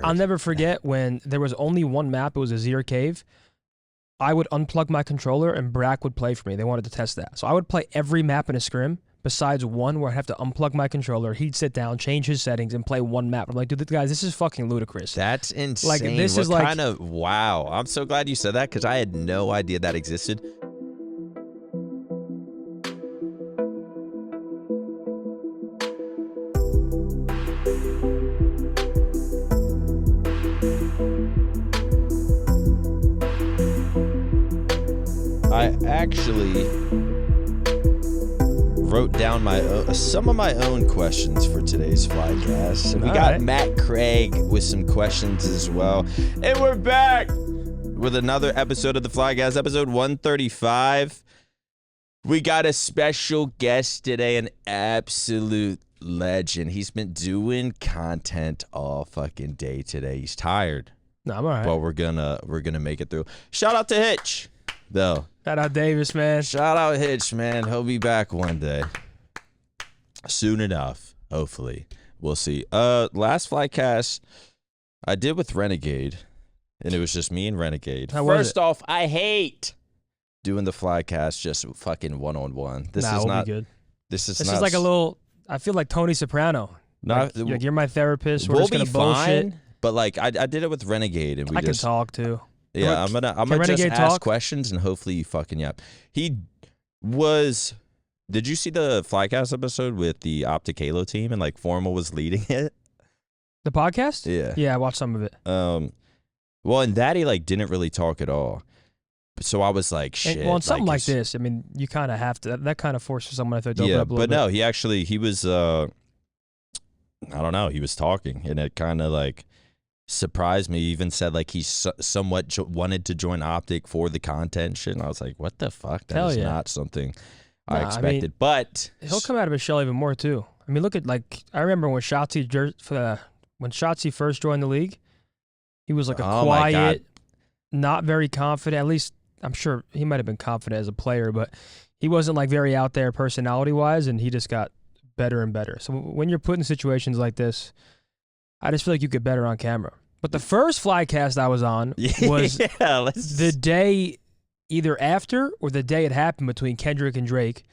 I'll never forget when there was only one map. It was a Zero Cave. I would unplug my controller and Brack would play for me. They wanted to test that. So I would play every map in a scrim besides one where I'd have to unplug my controller. He'd sit down, change his settings, and play one map. I'm like, dude, guys, this is fucking ludicrous. That's insane. Like, this is like, kind of, wow. I'm so glad you said that because I had no idea that existed. I actually wrote down some of my own questions for today's Flycast. We got Matt Craig with some questions as well. And we're back with another episode of the Flycast, episode 135. We got a special guest today, an absolute legend. He's been doing content all fucking day today. He's tired. No, I'm all right. But we're gonna make it through. Shout out to Hitch, though. Shout out Davis, man. Shout out Hitch, man. He'll be back one day. Soon enough, hopefully. We'll see. Last Flycast I did with Renegade, and it was just me and Renegade. First off, I hate doing the Flycast just fucking one-on-one. This is not good. This is like a little, I feel like Tony Soprano. Like you're my therapist. We're just gonna bullshit. But like I did it with Renegade, and I can talk too. Yeah, I'm gonna just ask questions and hopefully you fucking yap. He was. Did you see the Flycast episode with the OpTic Halo team and like Formal was leading it? The podcast? Yeah. Yeah, I watched some of it. Well, and that he like didn't really talk at all. So I was like, shit. Well, in something like this, I mean, you kind of have to. That kind of forces someone to open up a little bit. But no, he was. I don't know. He was talking, and it kind of like surprised me. He even said like he somewhat wanted to join OpTic for the content shit. And I was like, what the fuck? That is not something I expected. I mean, but he'll come out of his shell even more too. I mean, look at like I remember when Shotzzy first joined the league, he was like a quiet, not very confident. At least I'm sure he might have been confident as a player, but he wasn't like very out there personality wise, and he just got better and better. So when you're put in situations like this, I just feel like you get better on camera. But the first Flycast I was on was the day either after or the day it happened between Kendrick and Drake.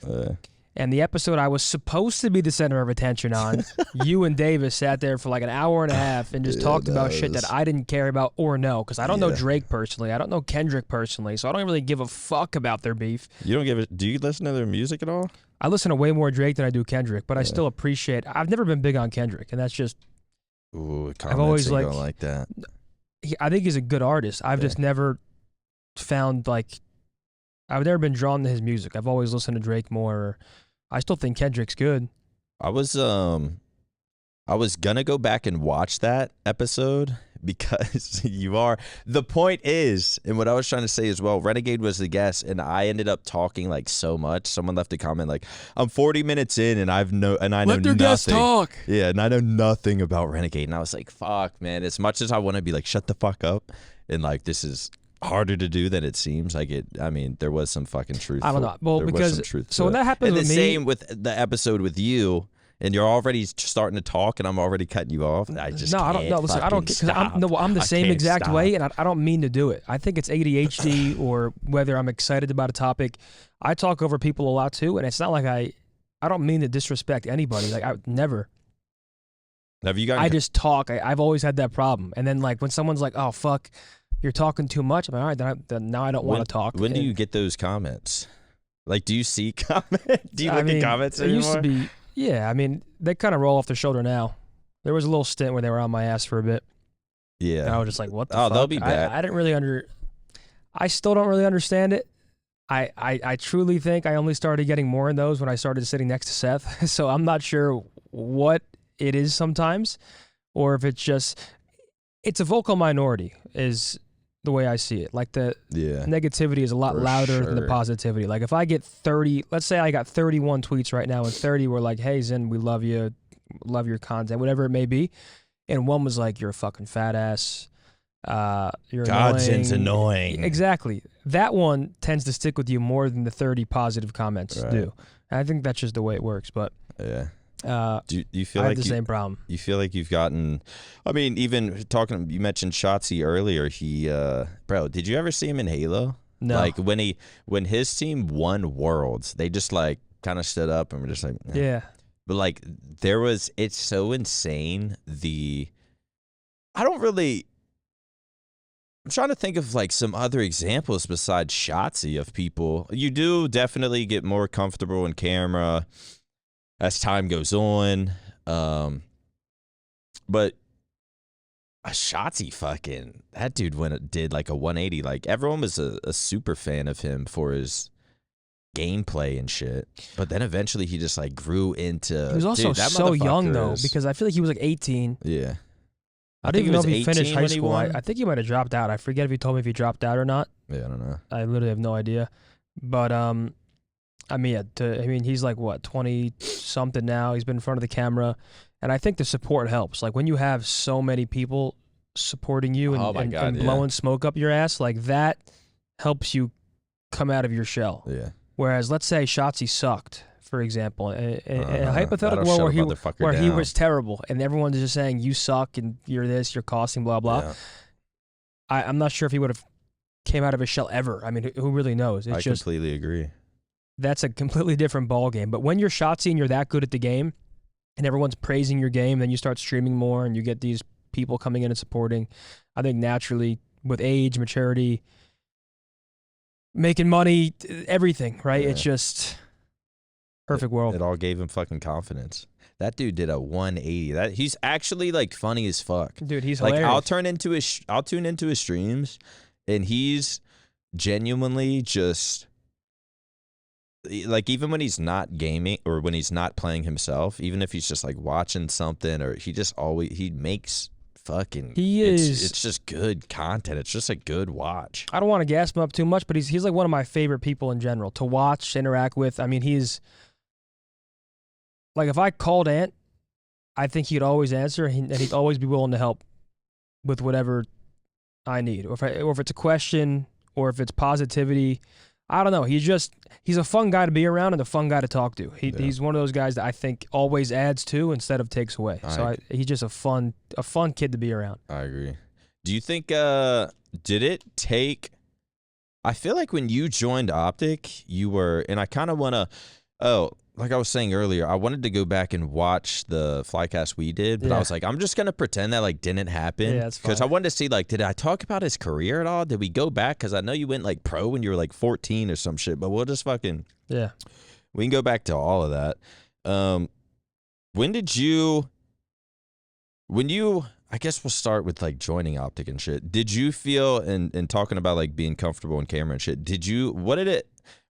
And the episode I was supposed to be the center of attention on, you and Davis sat there for like an hour and a half and just talked about shit that I didn't care about or know. Because I don't know Drake personally. I don't know Kendrick personally. So I don't really give a fuck about their beef. You don't give it. Do you listen to their music at all? I listen to way more Drake than I do Kendrick. But I still appreciate. I've never been big on Kendrick. And that's just. Ooh, I've always like that. I think he's a good artist. I've just never found like. I've never been drawn to his music. I've always listened to Drake more. I still think Kendrick's good. I was gonna go back and watch that episode because the point is, and what I was trying to say as well, Renegade was the guest and I ended up talking like so much. Someone left a comment like, I'm 40 minutes in and I know Let nothing. Your guest talk. Yeah, and I know nothing about Renegade. And I was like, fuck, man, as much as I want to be like, shut the fuck up, and like this is harder to do than it seems. I mean, there was some fucking truth. I don't know. Well, because so when that happened with me, the same with the episode with you, and you're already starting to talk, and I'm already cutting you off. I just I don't know. Listen, I don't because I'm the same exact way, and I don't mean to do it. I think it's ADHD or whether I'm excited about a topic. I talk over people a lot too, and it's not like I don't mean to disrespect anybody. Like I would never. Have you got? I just talk. I've always had that problem, and then like when someone's like, "Oh fuck." You're talking too much. I'm like, all right, then now I don't want to talk. When do you get those comments? Like, do you see comments? Do you look at comments anymore? It used to be, yeah. I mean, they kind of roll off their shoulder now. There was a little stint where they were on my ass for a bit. Yeah. And I was just like, what the fuck? They'll be bad. I didn't really I still don't really understand it. I truly think I only started getting more in those when I started sitting next to Seth. So I'm not sure what it is sometimes, or if it's just, it's a vocal minority is the way I see it. Like the negativity is a lot louder than the positivity. Like if I get 30, let's say I got 31 tweets right now and 30 were like, hey Zen, we love you, love your content, whatever it may be. And one was like, you're a fucking fat ass. You're God, Zen's annoying. Exactly. That one tends to stick with you more than the 30 positive comments do. And I think that's just the way it works. But Do you feel I like have the same problem? You feel like you've gotten? I mean, even talking. You mentioned Shotzzy earlier. Bro, did you ever see him in Halo? No. Like when his team won Worlds, they just like kind of stood up and were just like, eh. Yeah. But like it's so insane. I'm trying to think of like some other examples besides Shotzzy of people. You do definitely get more comfortable in camera as time goes on. But a Shotzzy that dude did like a 180. Like everyone was a super fan of him for his gameplay and shit. But then eventually he just like grew into. He was also so young though, because I feel like he was like 18. Yeah. I don't even know if he finished high school. I think he might have dropped out. I forget if he told me if he dropped out or not. Yeah, I don't know. I literally have no idea. But I mean, he's like what, 20 something now. He's been in front of the camera, and I think the support helps. Like when you have so many people supporting you and blowing smoke up your ass, like that helps you come out of your shell. Yeah. Whereas let's say Shotzzy sucked, for example, in a hypothetical world where he was terrible and everyone's just saying you suck and you're this, you're costing, blah blah. Yeah. I'm not sure if he would have came out of his shell ever. I mean, who really knows? I completely agree. That's a completely different ball game. But when you're Shotzzy and you're that good at the game, and everyone's praising your game, then you start streaming more and you get these people coming in and supporting. I think naturally, with age, maturity, making money, everything, right? Yeah. It's just perfect world. It all gave him fucking confidence. That dude did a 180. He's actually like funny as fuck. Dude, he's hilarious. Like I'll tune into his streams, and he's genuinely just like, even when he's not gaming or when he's not playing himself, even if he's just like watching something, or he makes fucking. It's just good content. It's just a good watch. I don't want to gas him up too much, but he's like one of my favorite people in general to watch, interact with. I mean, he's like, if I called Ant, I think he'd always answer, and he'd always be willing to help with whatever I need, or if it's a question, or if it's positivity. I don't know. He's a fun guy to be around and a fun guy to talk to. He's one of those guys that I think always adds to instead of takes away. He's just a fun kid to be around. I agree. Do you think did it take? I feel like when you joined OpTic, you were, and I kind of want to. Like I was saying earlier, I wanted to go back and watch the Flycast we did, but I was like, I'm just gonna pretend that like didn't happen. Yeah, because I wanted to see, like, did I talk about his career at all? Did we go back? Because I know you went like pro when you were like 14 or some shit, but we'll just fucking we can go back to all of that. I guess we'll start with like joining OpTic and shit. Did you feel, and talking about like being comfortable in camera and shit,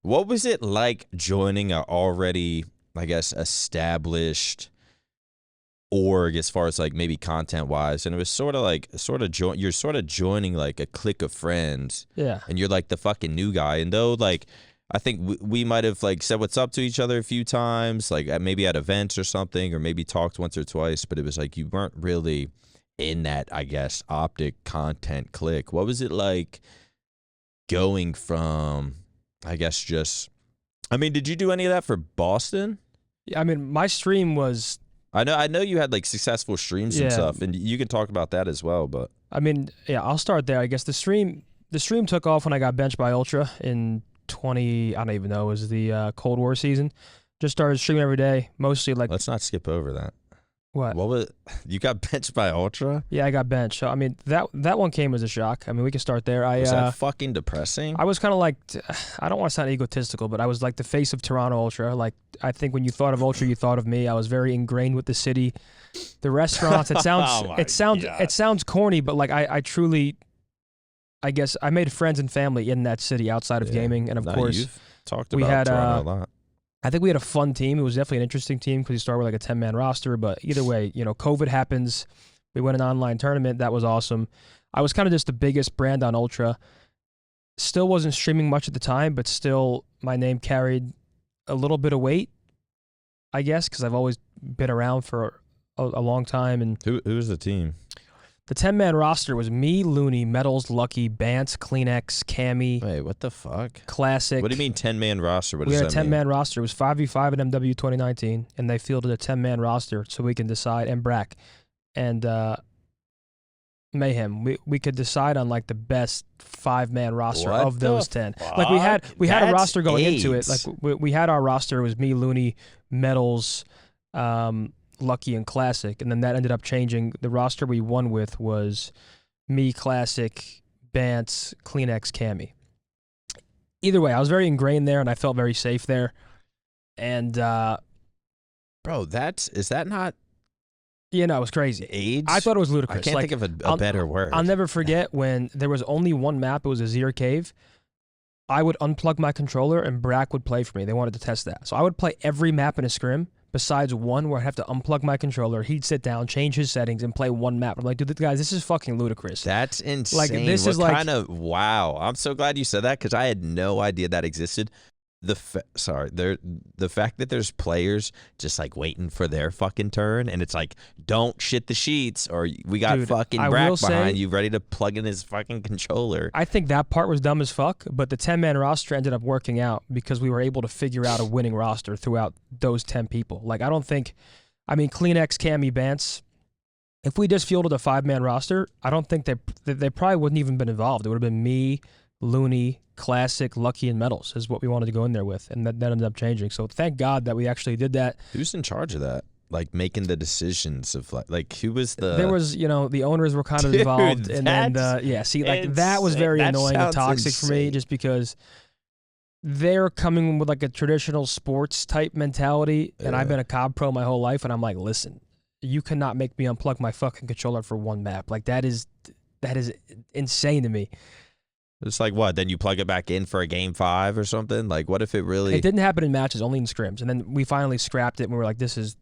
what was it like joining a already, I guess, established org as far as like maybe content wise? And it was you're sort of joining like a clique of friends. Yeah. And you're like the fucking new guy. And though like I think we might have like said what's up to each other a few times, like maybe at events or something, or maybe talked once or twice, but it was like you weren't really in that, I guess, OpTic content clique. What was it like going from, I guess, did you do any of that for Boston? Yeah, I mean, my stream was. I know you had like successful streams and stuff, and you can talk about that as well. But I mean, yeah, I'll start there. I guess the stream took off when I got benched by Ultra in 20. I don't even know. It was the Cold War season. Just started streaming every day, mostly like. Let's not skip over that. What was you got benched by Ultra? Yeah, I got benched. So I mean, that one came as a shock. I mean, we can start there. Was that fucking depressing? I was kind of like, I don't want to sound egotistical, but I was like the face of Toronto Ultra. Like, I think when you thought of Ultra, you thought of me. I was very ingrained with the city, the restaurants. It sounds it sounds corny, but like I truly, I guess I made friends and family in that city outside of gaming, and of course, you've talked about Toronto a lot. I think we had a fun team. It was definitely an interesting team because you started with like a 10-man roster. But either way, COVID happens. We went an online tournament. That was awesome. I was kind of just the biggest brand on Ultra. Still wasn't streaming much at the time, but still my name carried a little bit of weight, I guess, because I've always been around for a long time. And who was the team? The 10-man roster was me, Looney, Methodz, Lucky, Bance, Kleenex, Cammy. Wait, what the fuck? Classic. What do you mean 10-man roster? What we does had a that mean? 10-man roster. It was 5v5 at MW 2019, and they fielded a 10-man roster so we can decide, and Brack and Mayhem. We could decide on like the best 5-man roster What of those 10. fuck? Like we had a roster going AIDS. into it. Like we had our roster. It was me, Looney, Methodz, Lucky, and Classic, and then that ended up changing. The roster we won with was me, Classic, Bance, Kleenex, Cammy. Either way, I was very ingrained there, and I felt very safe there. And bro, is that not it was crazy. AIDS? I thought it was ludicrous. I can't think of a better word. I'll never forget when there was only one map. It was a Zero Cave. I would unplug my controller, and Brack would play for me. They wanted to test that. So I would play every map in a scrim besides one where I'd have to unplug my controller. He'd sit down, change his settings, and play one map. I'm like, dude, guys, this is fucking ludicrous. That's insane. Like, this is like, kind of, wow. I'm so glad you said that because I had no idea that existed. The fact that there's players just like waiting for their fucking turn, and it's like, don't shit the sheets, or we got fucking Brack behind you ready to plug in his fucking controller. I think that part was dumb as fuck, but the 10-man roster ended up working out because we were able to figure out a winning roster throughout those 10 people. Like, Kleenex, Cammy, Bance, if we just fielded a 5-man roster, I don't think they probably wouldn't even been involved. It would have been me, Looney, Classic, Lucky, and Methodz is what we wanted to go in there with, and that ended up changing. So thank God that we actually did that. Who's in charge of that? Like making the decisions of like who was the? There was, the owners were kind of involved, and then that was very annoying and toxic for me, just because they're coming with like a traditional sports type mentality, and I've been a COD pro my whole life, and I'm like, listen, you cannot make me unplug my fucking controller for one map. Like that is insane to me. It's like what? Then you plug it back in for a game 5 or something? Like what if it really? It didn't happen in matches, only in scrims, and then we finally scrapped it, and we were like, this is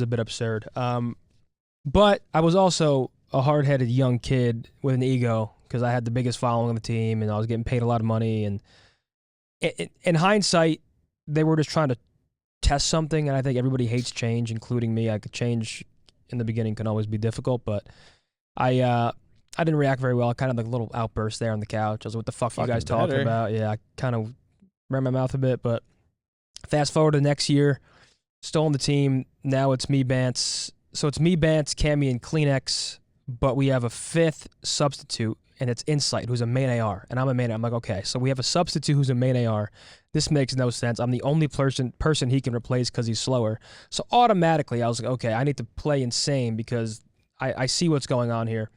a bit absurd. But I was also a hard-headed young kid with an ego because I had the biggest following on the team, and I was getting paid a lot of money. And in hindsight, they were just trying to test something, and I think everybody hates change, including me. I could change in the beginning can always be difficult, but I didn't react very well. I kind of like a little outburst there on the couch. I was like, what the fuck are you guys talking about? Yeah, I kind of ran my mouth a bit, but fast forward to next year, still on the team. Now it's me, Bance. So it's me, Bance, Cammy, and Kleenex, but we have a 5th substitute, and it's Insight, who's a main AR, and I'm a main AR. I'm like, okay, so we have a substitute who's a main AR. This makes no sense. I'm the only person he can replace because he's slower. So automatically, I was like, okay, I need to play insane because I see what's going on here.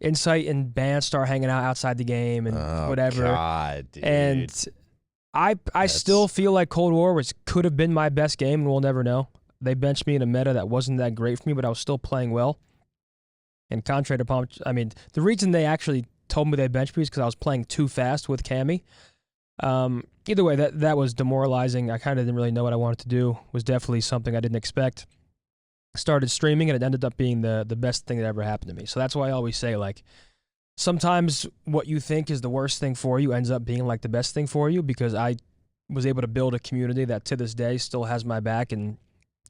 Insight and Bance start hanging out outside the game and whatever. God, dude. And I still feel like Cold War could have been my best game, and we'll never know. They benched me in a meta that wasn't that great for me, but I was still playing well. And contrary to Palm, the reason they actually told me they benched me is because I was playing too fast with Cammy. Either way, that was demoralizing. I kind of didn't really know what I wanted to do. It was definitely something I didn't expect. Started streaming, and it ended up being the best thing that ever happened to me. So that's why I always say, like, sometimes what you think is the worst thing for you ends up being like the best thing for you, because I was able to build a community that to this day still has my back and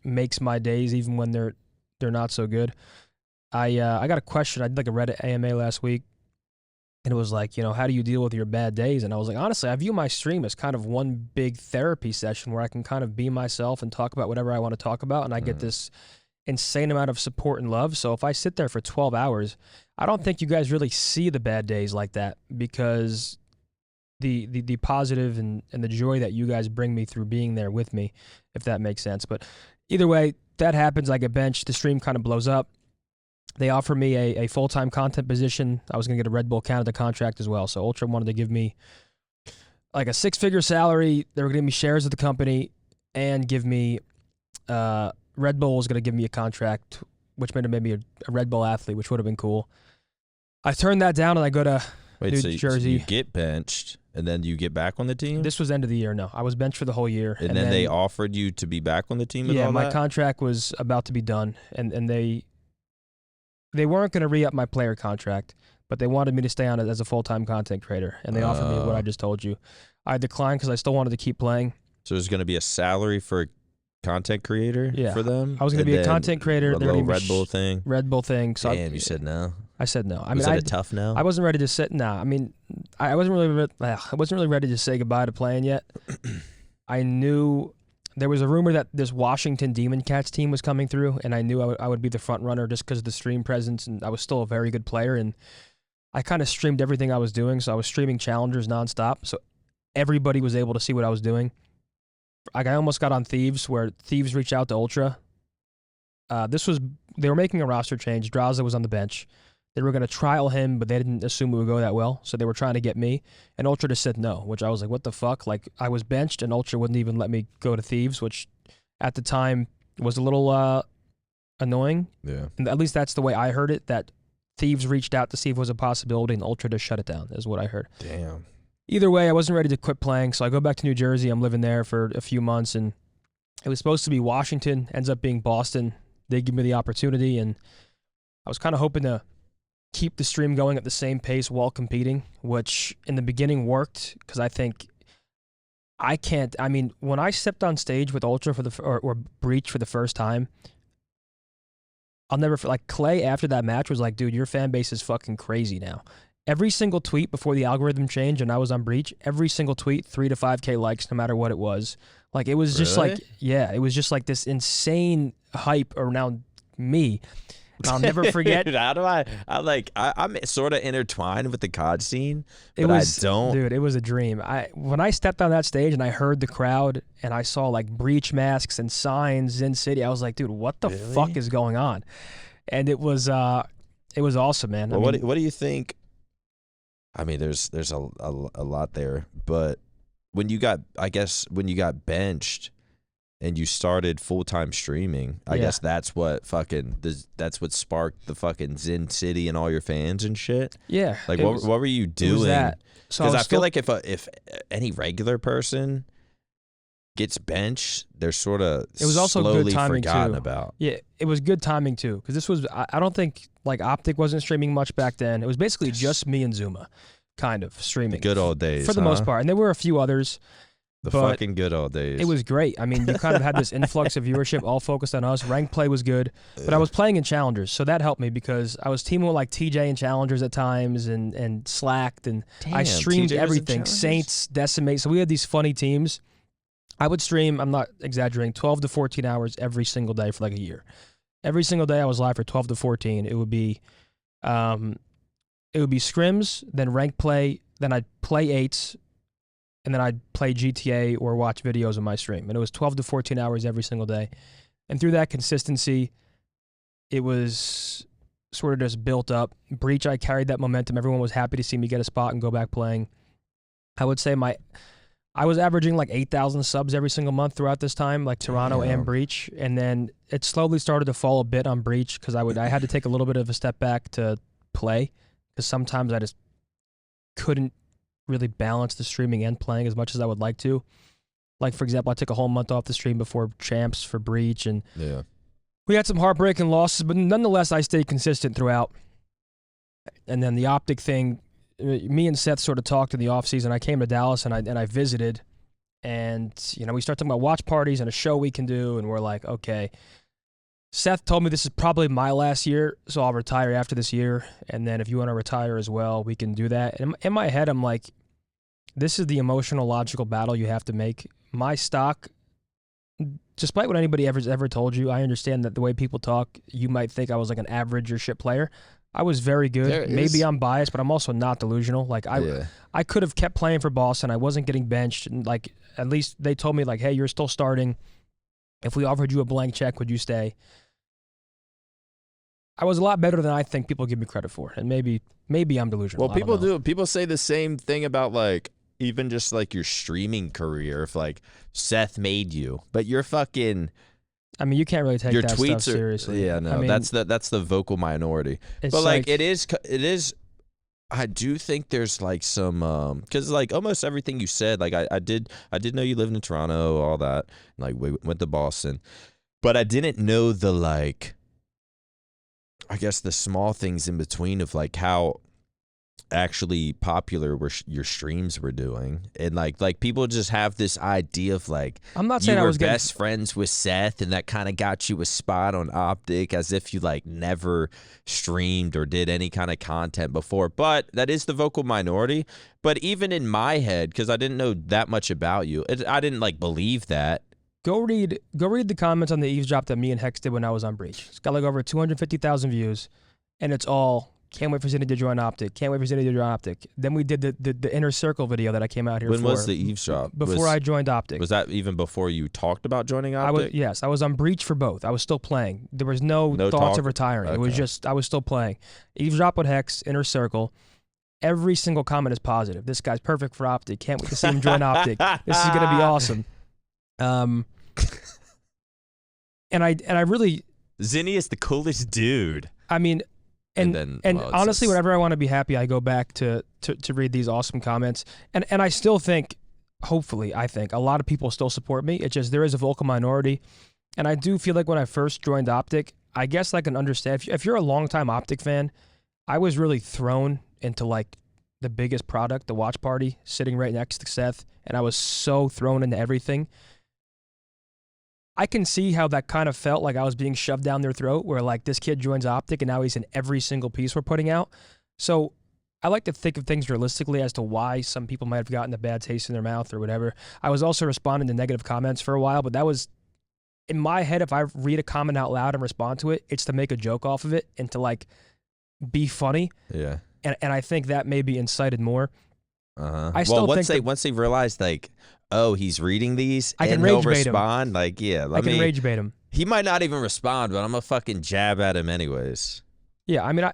makes my days even when they're not so good. I got a question. I did like a Reddit AMA last week, and it was like, how do you deal with your bad days? And I was like, honestly, I view my stream as kind of one big therapy session where I can kind of be myself and talk about whatever I want to talk about, and I get this insane amount of support and love. So if I sit there for 12 hours, I don't think you guys really see the bad days like that, because the positive and the joy that you guys bring me through being there with me, if that makes sense. But either way, that happens. I get benched. The stream kind of blows up. They offer me a full-time content position. I was going to get a Red Bull Canada contract as well. So Ultra wanted to give me like a 6-figure salary. They were going to give me shares of the company and give me Red Bull was going to give me a contract, which made me a Red Bull athlete, which would have been cool. I turned that down, and I go to New Jersey. So you get benched, and then you get back on the team? This was end of the year, no. I was benched for the whole year. And then they offered you to be back on the team and all that? Yeah, my contract was about to be done, and they weren't going to re-up my player contract, but they wanted me to stay on it as a full-time content creator, and they offered me what I just told you. I declined because I still wanted to keep playing. So there's going to be a salary for content creator for them? I was going to be a content creator. A little Red Bull thing. Red Bull thing. So Damn, you said no. I said no. Was it a tough no? I wasn't ready to sit. Nah, I mean, I wasn't really ready to say goodbye to playing yet. I knew there was a rumor that this Washington Demon Cats team was coming through, and I knew I would be the front runner just because of the stream presence, and I was still a very good player, and I kind of streamed everything I was doing, so I was streaming challengers nonstop, so everybody was able to see what I was doing. Like, I almost got on Thieves, where Thieves reached out to Ultra. They were making a roster change. Draza was on the bench. They were going to trial him, but they didn't assume it would go that well, so they were trying to get me. And Ultra just said no, which I was like, what the fuck? Like, I was benched, and Ultra wouldn't even let me go to Thieves, which at the time was a little annoying. Yeah. And at least that's the way I heard it, that Thieves reached out to see if it was a possibility, and Ultra just shut it down, is what I heard. Damn. Either way, I wasn't ready to quit playing, so I go back to New Jersey. I'm living there for a few months, and it was supposed to be Washington, ends up being Boston. They give me the opportunity, and I was kind of hoping to keep the stream going at the same pace while competing, which in the beginning worked, because I think when I stepped on stage with Ultra or Breach for the first time, I'll never, like, Clay after that match was like, dude, your fan base is fucking crazy now. Every single tweet before the algorithm changed and I was on Breach, every single tweet, 3 to 5K likes, no matter what it was. Like, it was just like, yeah, it was just like this insane hype around me. I'll never forget. Dude, I'm sort of intertwined with the COD scene, but I don't. Dude, it was a dream. When I stepped on that stage and I heard the crowd and I saw, like, Breach masks and signs in City, I was like, dude, what the fuck is going on? And it was awesome, man. Well, what do you think? I mean, there's a lot there, but when you got benched and you started full-time streaming, I guess that's what sparked the fucking Zen City and all your fans and shit. Yeah. Like, what were you doing? Because I feel like if any regular person gets benched, they're sort of slowly forgotten about. Yeah, it was good timing too, because this was, I don't think, like, OpTic wasn't streaming much back then. It was basically just me and Zuma kind of streaming. The good old days, for the most part. And there were a few others. The fucking good old days. It was great. I mean, you kind of had this influx of viewership all focused on us. Rank play was good, but I was playing in challengers, so that helped me because I was teaming with, like, TJ in challengers at times and Slacked, and I streamed everything. Saints, Decimate. So we had these funny teams. I would stream, I'm not exaggerating, 12 to 14 hours every single day for like a year. Every single day I was live for 12 to 14. It would be scrims, then rank play, then I'd play 8s, and then I'd play GTA or watch videos on my stream. And it was 12 to 14 hours every single day. And through that consistency, it was sort of just built up. Breach, I carried that momentum. Everyone was happy to see me get a spot and go back playing. I would say I was averaging like 8,000 subs every single month throughout this time, like Toronto and Breach. And then it slowly started to fall a bit on Breach because I had to take a little bit of a step back to play, because sometimes I just couldn't really balance the streaming and playing as much as I would like to. Like, for example, I took a whole month off the stream before champs for Breach, and we had some heartbreaking losses, but nonetheless, I stayed consistent throughout. And then the OpTic thing, me and Seth sort of talked in the offseason. I came to Dallas and I visited, and, you know, we started talking about watch parties and a show we can do, and we're like, okay. Seth told me this is probably my last year, so I'll retire after this year, and then if you want to retire as well, we can do that. And in my head, I'm like, this is the emotional, logical battle you have to make. My stock, despite what anybody ever told you, I understand that the way people talk, you might think I was like an average or shit player. I was very good. Maybe I'm biased, but I'm also not delusional. Like, I could have kept playing for Boston. I wasn't getting benched, and, like, at least they told me, like, hey, you're still starting. If we offered you a blank check, would you stay? I was a lot better than I think people give me credit for, and maybe I'm delusional. Well, people do. People say the same thing about, like, even just like your streaming career. If, like, Seth made you, but you're fucking. I mean, you can't really take your that tweets stuff seriously. Yeah, no, I mean, that's the vocal minority. But like it is. I do think there's like some because like almost everything you said, like I did know you lived in Toronto, all that, and, like, we went to Boston, but I didn't know the, like, I guess the small things in between of, like, how actually popular were your streams were doing, and like people just have this idea of like, I'm not saying you I were was best friends with Seth, and that kind of got you a spot on OpTic, as if you like never streamed or did any kind of content before. But that is the vocal minority. But even in my head, because I didn't know that much about you, I didn't like believe that. Go read the comments on the eavesdrop that me and Hex did when I was on Breach. It's got like over 250,000 views, and it's all, can't wait for Zinni to join OpTic. Can't wait for Zinni to join OpTic. Then we did the inner circle video that I came out here for. When was the eavesdrop? Before I joined OpTic. Was that even before you talked about joining OpTic? Yes, I was on Breach for both. I was still playing. There was no thoughts of retiring. Okay. It was just, I was still playing. Eavesdrop with Hex, inner circle. Every single comment is positive. This guy's perfect for OpTic. Can't wait to see him join OpTic. This is going to be awesome. And I really... Zinni is the coolest dude. I mean... And honestly, whenever I want to be happy, I go back to read these awesome comments. And I still think, hopefully, I think, a lot of people still support me. It's just there is a vocal minority. And I do feel like when I first joined OpTic, I guess I can understand. If you're a longtime OpTic fan, I was really thrown into like the biggest product, the watch party, sitting right next to Seth. And I was so thrown into everything. I can see how that kind of felt like I was being shoved down their throat, where like this kid joins OpTic and now he's in every single piece we're putting out. So I like to think of things realistically as to why some people might have gotten a bad taste in their mouth or whatever. I was also responding to negative comments for a while, but that was, in my head, if I read a comment out loud and respond to it, it's to make a joke off of it and to like be funny. Yeah. And I think that maybe incited more. I still think once they realized like, oh, he's reading these, I can and rage he'll bait respond. Him. Like, yeah, I can rage bait him. He might not even respond, but I'm gonna fucking jab at him anyways. Yeah, I mean,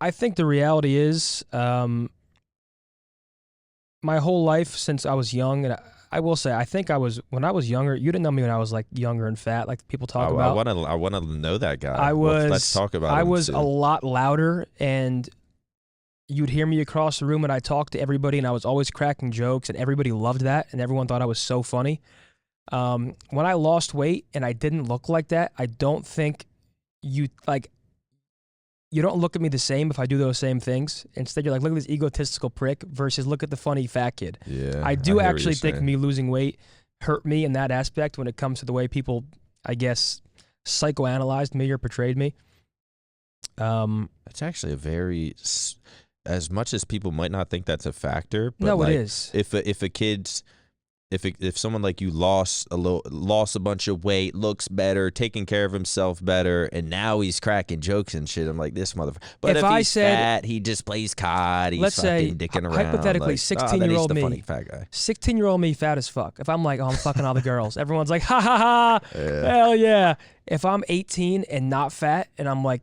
I think the reality is, my whole life since I was young, and I will say, I think when I was younger, you didn't know me when I was like younger and fat, like people talk about. I want to know that guy. Let's talk about. I was a lot louder, and you'd hear me across the room and I talked to everybody, and I was always cracking jokes, and everybody loved that, and everyone thought I was so funny. When I lost weight and I didn't look like that, I don't think you don't look at me the same if I do those same things. Instead, you're like, look at this egotistical prick versus look at the funny fat kid. Yeah, I do actually think me losing weight hurt me in that aspect when it comes to the way people, I guess, psychoanalyzed me or portrayed me. That's actually a very... As much as people might not think that's a factor, but no, like, it is. If someone like you lost a bunch of weight, looks better, taking care of himself better, and now he's cracking jokes and shit, I'm like, this motherfucker. But if he's fat, he just plays COD. He's fucking dicking around. Hypothetically, like, 16-year-old me, funny fat guy. 16-year-old me, fat as fuck. If I'm like, oh, I'm fucking all the girls, everyone's like, ha ha ha, hell yeah. If I'm 18 and not fat, and I'm like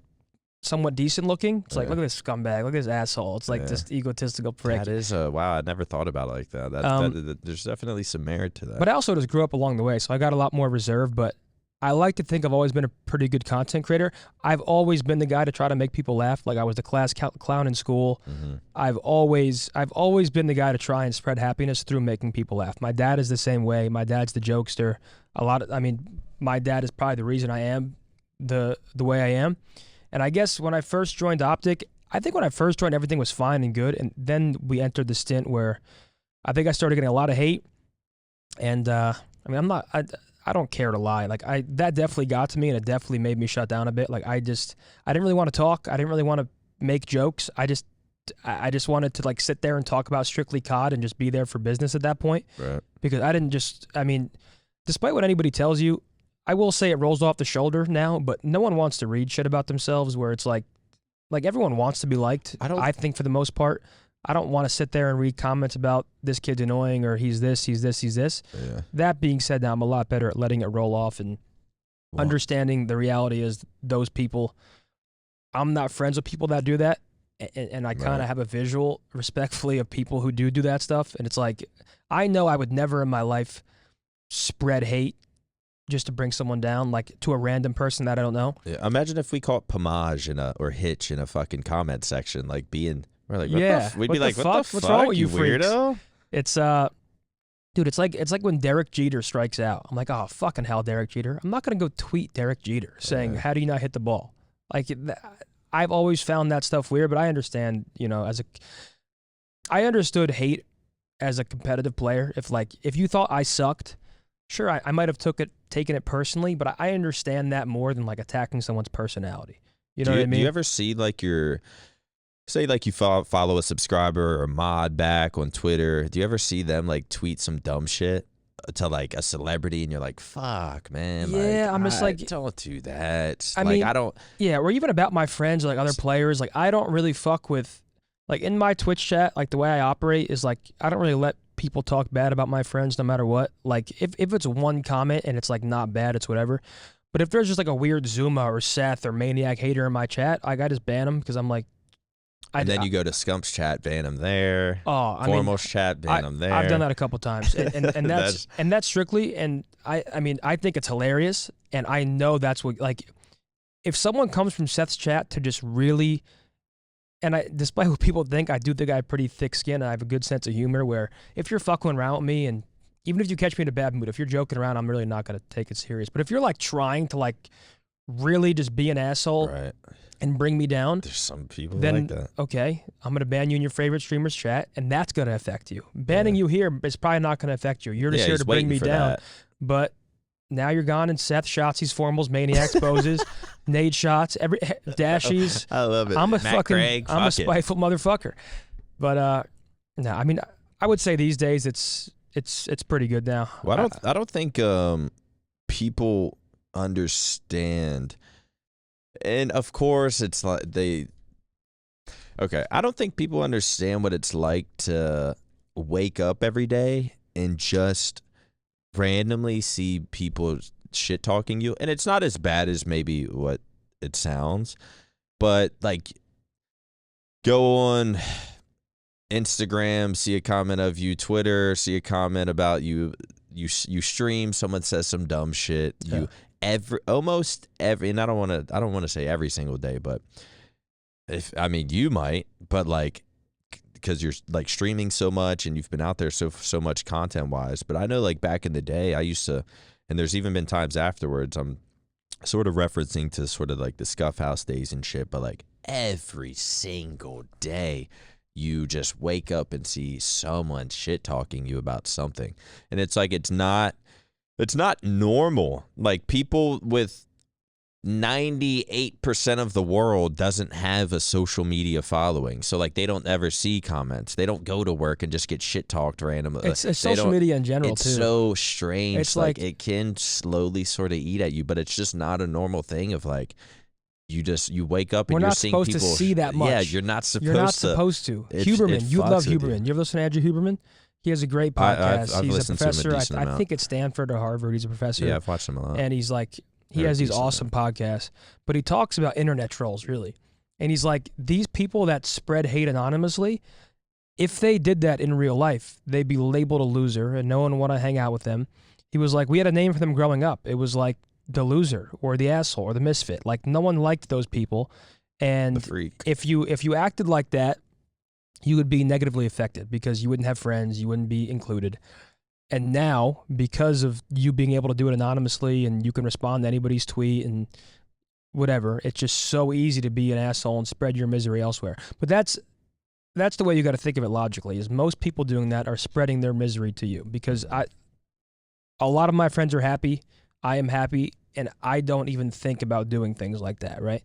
somewhat decent looking, it's like, look at this scumbag, look at this asshole. It's like this egotistical prick. That is wow, I never thought about it like that. There's definitely some merit to that. But I also just grew up along the way, so I got a lot more reserve, but I like to think I've always been a pretty good content creator. I've always been the guy to try to make people laugh. Like I was the class clown in school. Mm-hmm. I've always been the guy to try and spread happiness through making people laugh. My dad is the same way. My dad's the jokester. My dad is probably the reason I am the way I am. And I guess when I first joined OpTic, everything was fine and good. And then we entered the stint where I think I started getting a lot of hate. And I don't care to lie. Like that definitely got to me, and it definitely made me shut down a bit. Like I didn't really want to talk. I didn't really want to make jokes. I just wanted to like sit there and talk about strictly COD and just be there for business at that point. Right. Because despite what anybody tells you, I will say it rolls off the shoulder now, but no one wants to read shit about themselves where it's like everyone wants to be liked. I think for the most part, I don't want to sit there and read comments about this kid's annoying or he's this. Yeah. That being said, now I'm a lot better at letting it roll off and understanding the reality is those people, I'm not friends with people that do that. And I kind of have a visual respectfully of people who do that stuff. And it's like, I know I would never in my life spread hate just to bring someone down, like to a random person that I don't know. Yeah, imagine if we caught Pomage or Hitch in a fucking comment section, like we're like, we'd be like, what the fuck? What's wrong with you weirdo? It's dude, it's like when Derek Jeter strikes out. I'm like, oh fucking hell, Derek Jeter. I'm not gonna go tweet Derek Jeter saying, how do you not hit the ball? Like I've always found that stuff weird, but I understand, as I understood hate as a competitive player. If you thought I sucked, sure, I might have taken it personally, but I understand that more than like attacking someone's personality. You know what I mean? Do you ever see like say like you follow a subscriber or mod back on Twitter? Do you ever see them like tweet some dumb shit to like a celebrity and you're like, fuck, man? Yeah, like, I'm just like, don't do that. I mean, I don't. Yeah, or even about my friends or like other players. Like I don't really fuck with, like in my Twitch chat, like the way I operate is like I don't really let people talk bad about my friends no matter what. Like if it's one comment and it's like not bad, it's whatever. But if there's just like a weird Zuma or Seth or MaNiaC hater in my chat, I just ban them because I'm like. And then you go to Scump's chat, ban them there. Foremost chat, ban them there. I've done that a couple times, and that's strictly. And I mean, I think it's hilarious, and I know that's what like. If someone comes from Seth's chat to just really, and despite what people think, I do think I have pretty thick skin and I have a good sense of humor. Where if you're fucking around with me, and even if you catch me in a bad mood, if you're joking around, I'm really not gonna take it serious. But if you're like trying to like really just be an asshole. Right. And bring me down. There's some people then, like that. Okay, I'm going to ban you in your favorite streamer's chat, and that's going to affect you. Banning you here is probably not going to affect you. You're just here to bring me down. But now you're gone, and Seth, Shotzzy's, Formals, MaNiaC's, Poses, Nade Shots, Dashies. I love it. I'm a Matt fucking, Craig, I'm a spiteful motherfucker. But no, I mean, I would say these days it's pretty good now. Well, I don't think people understand. And of course, it's like I don't think people understand what it's like to wake up every day and just randomly see people shit talking you. And it's not as bad as maybe what it sounds, but like go on Instagram, see a comment of you, Twitter, see a comment about you stream, someone says some dumb shit, almost every, and I don't want to say every single day, but you might, but like, because you're like streaming so much and you've been out there so much content wise. But I know like back in the day, I used to, and there's even been times afterwards, I'm sort of referencing to sort of like the Scuff House days and shit, but like every single day you just wake up and see someone shit talking you about something, and it's like it's not normal. Like people with 98% of the world doesn't have a social media following. So like they don't ever see comments. They don't go to work and just get shit talked randomly. It's social media in general it's too. It's so strange. It's like it can slowly sort of eat at you, but it's just not a normal thing of like you wake up and you're seeing people. We're not supposed to see that much. Yeah, you're not supposed to. You're not supposed to. Huberman, you love Huberman. You ever listen to Andrew Huberman? He has a great podcast. I've he's listened a professor. to him a decent I think it's Stanford or Harvard. He's a professor. Yeah, I've watched him a lot. And he's like, he has these awesome podcasts, but he talks about internet trolls, really. And he's like, these people that spread hate anonymously, if they did that in real life, they'd be labeled a loser and no one would want to hang out with them. He was like, we had a name for them growing up. It was like the loser or the asshole or the misfit. Like no one liked those people. And the freak. If you acted like that, you would be negatively affected because you wouldn't have friends, you wouldn't be included. And now, because of you being able to do it anonymously and you can respond to anybody's tweet and whatever, it's just so easy to be an asshole and spread your misery elsewhere. But that's the way you got to think of it logically, is most people doing that are spreading their misery to you, because a lot of my friends are happy, I am happy, and I don't even think about doing things like that, right?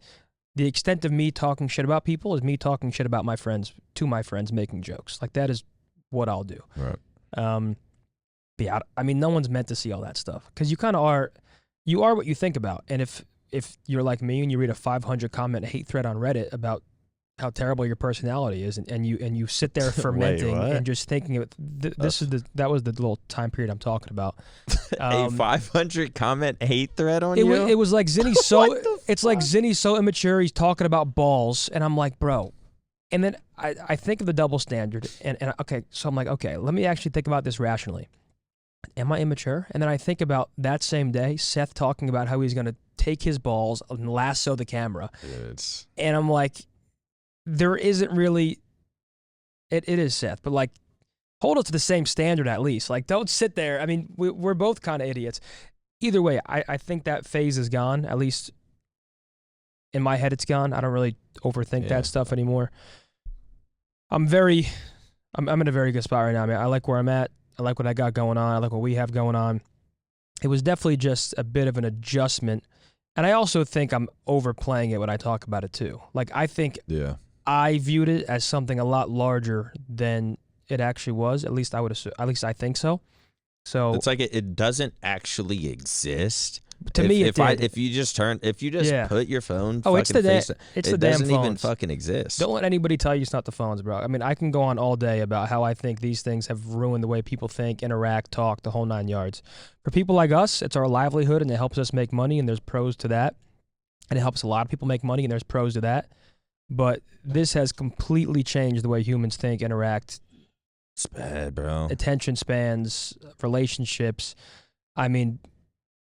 The extent of me talking shit about people is me talking shit about my friends to my friends, making jokes. Like that is what I'll do. Right. But yeah, I mean, no one's meant to see all that stuff, because you kind of are, you are what you think about. And if you're like me and you read a 500 comment hate thread on Reddit about how terrible your personality is, and you sit there fermenting and just thinking of that was the little time period I'm talking about. A 500 comment hate thread on you? It was like Zinny's so it's like Zinny's so immature. He's talking about balls, and I'm like, bro. And then I think of the double standard, and okay, so I'm like, okay, let me actually think about this rationally. Am I immature? And then I think about that same day, Seth talking about how he's going to take his balls and lasso the camera. And I'm like, there isn't really, it is Seth, but like, hold it to the same standard at least. Like, don't sit there. I mean, we're both kind of idiots. Either way, I think that phase is gone. At least in my head, it's gone. I don't really overthink that stuff anymore. I'm very I'm in a very good spot right now. I mean, I like where I'm at. I like what I got going on. I like what we have going on. It was definitely just a bit of an adjustment. And I also think I'm overplaying it when I talk about it too. Like, I think I viewed it as something a lot larger than it actually was. At least I would assume. At least I think so. So it's like it doesn't actually exist. To me, if you just put your phone, it's the face, it's it the damn doesn't phones. even fucking exist. Don't let anybody tell you it's not the phones, bro. I mean, I can go on all day about how I think these things have ruined the way people think, interact, talk, the whole 9 yards. For people like us, it's our livelihood, and it helps us make money, and there's pros to that. And it helps a lot of people make money, and there's pros to that. But this has completely changed the way humans think, interact. It's bad, bro. Attention spans, relationships. I mean,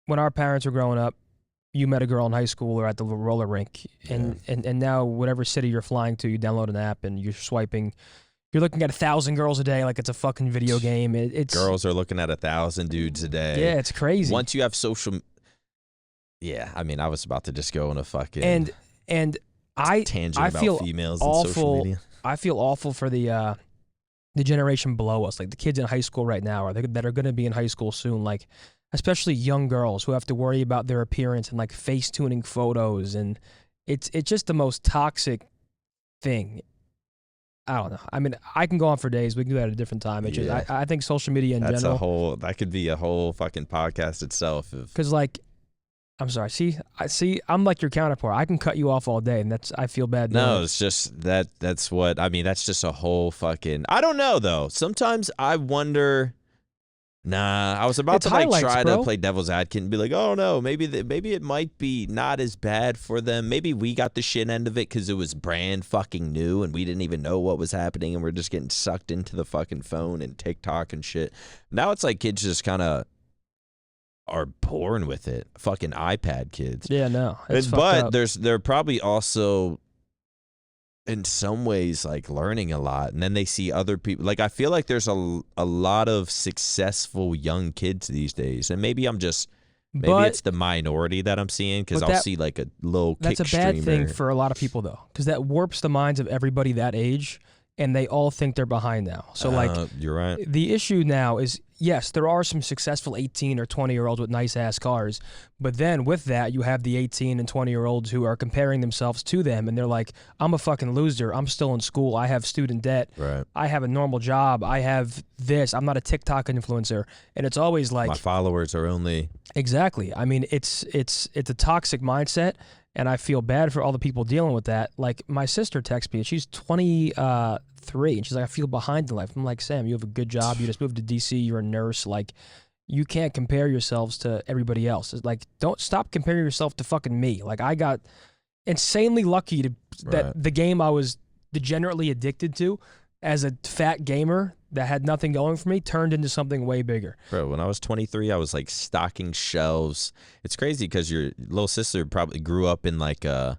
when our parents were growing up, you met a girl in high school or at the roller rink, and now whatever city you're flying to, you download an app and you're swiping. You're looking at 1,000 girls a day like it's a fucking video game. It's girls are looking at 1,000 dudes a day. Yeah, it's crazy. Once you have social, I mean, I was about to just go on a fucking and I feel females and social media. I feel awful for the generation below us, like the kids in high school right now, or that are going to be in high school soon, like. Especially young girls who have to worry about their appearance and like face tuning photos, and it's just the most toxic thing. I don't know. I mean, I can go on for days. We can do that at a different time. It's just, I think social media in general. That could be a whole fucking podcast itself. Because like, I'm sorry. I'm like your counterpart. I can cut you off all day, and I feel bad. No, it's just that's what I mean. That's just a whole fucking. I don't know though. Sometimes I wonder. Nah, I was about to try to play devil's advocate and be like, oh no, maybe it might be not as bad for them. Maybe we got the shit end of it because it was brand fucking new and we didn't even know what was happening and we're just getting sucked into the fucking phone and TikTok and shit. Now it's like kids just kind of are born with it. Fucking iPad kids. Yeah, no. But they're probably also in some ways like learning a lot, and then they see other people. Like I feel like there's a lot of successful young kids these days, and maybe it's the minority that I'm seeing, because I'll see like a little kick That's a bad streamer. thing for a lot of people though, because that warps the minds of everybody that age, and they all think they're behind now. So you're right. The issue now is, yes, there are some successful 18 or 20-year-olds with nice-ass cars, but then with that, you have the 18 and 20-year-olds who are comparing themselves to them, and they're like, I'm a fucking loser. I'm still in school. I have student debt. Right. I have a normal job. I have this. I'm not a TikTok influencer. And it's always like... my followers are only... Exactly. I mean, it's a toxic mindset, and I feel bad for all the people dealing with that. Like, my sister texts me, and she's 23, and she's like, I feel behind in life. I'm like, Sam, you have a good job. You just moved to D.C. You're a nurse. Like, you can't compare yourselves to everybody else. It's like, don't stop comparing yourself to fucking me. Like, I got insanely lucky that the game I was degenerately addicted to as a fat gamer that had nothing going for me turned into something way bigger. Bro, when I was 23, I was like stocking shelves. It's crazy because your little sister probably grew up in like a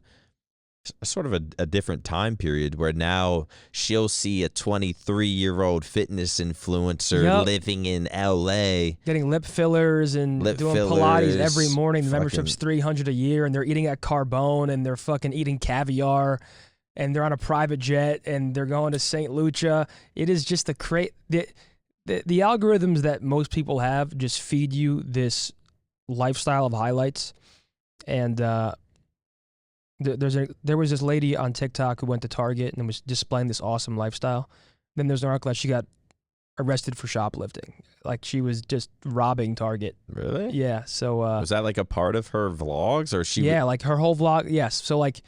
sort of a different time period where now she'll see a 23-year-old fitness influencer living in LA, getting lip fillers and doing Pilates every morning. The membership's $300 a year, and they're eating at Carbone, and they're fucking eating caviar, and they're on a private jet, and they're going to St. Lucia. It is just the algorithms that most people have just feed you this lifestyle of highlights. And there was this lady on TikTok who went to Target and was displaying this awesome lifestyle. Then there's an article that she got arrested for shoplifting. Like, she was just robbing Target. Really? Yeah. So was that like a part of her vlogs, or she? Yeah, like her whole vlog. Yes. So like,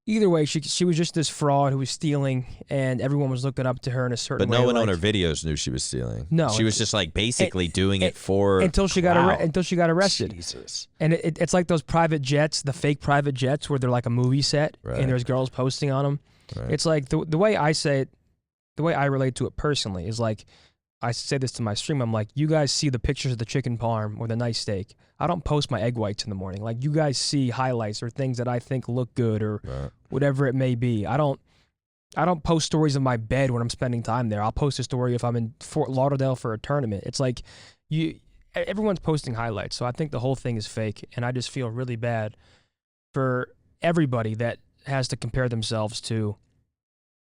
either way, she was just this fraud who was stealing, and everyone was looking up to her in a certain way. But no one on her videos knew she was stealing. No, she was just like basically doing it for until she got arrested. Jesus. And it's like those private jets, the fake private jets, where they're like a movie set, and there's girls posting on them. Right. It's like the way I say it, the way I relate to it personally is like, I say this to my stream. I'm like, you guys see the pictures of the chicken parm or the nice steak. I don't post my egg whites in the morning. Like, you guys see highlights or things that I think look good or whatever it may be. I don't post stories of my bed when I'm spending time there. I'll post a story if I'm in Fort Lauderdale for a tournament. It's like everyone's posting highlights. So I think the whole thing is fake, and I just feel really bad for everybody that has to compare themselves to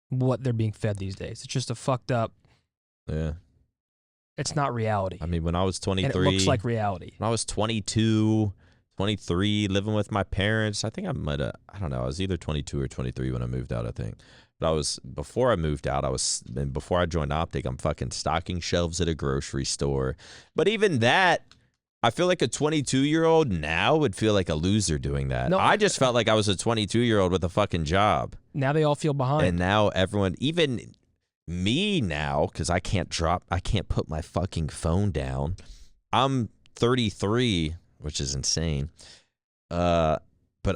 what they're being fed these days. It's just a fucked up Yeah. It's not reality. I mean, when I was 23. And it looks like reality. When I was 22, 23, living with my parents, I think I might have, I don't know, I was either 22 or 23 when I moved out, I think. But before I moved out, before I joined OpTic, I'm fucking stocking shelves at a grocery store. But even that, I feel like a 22-year-old now would feel like a loser doing that. No, I just felt like I was a 22-year-old with a fucking job. Now they all feel behind. And now everyone, even me now, because I can't put my fucking phone down. I'm 33, which is insane. But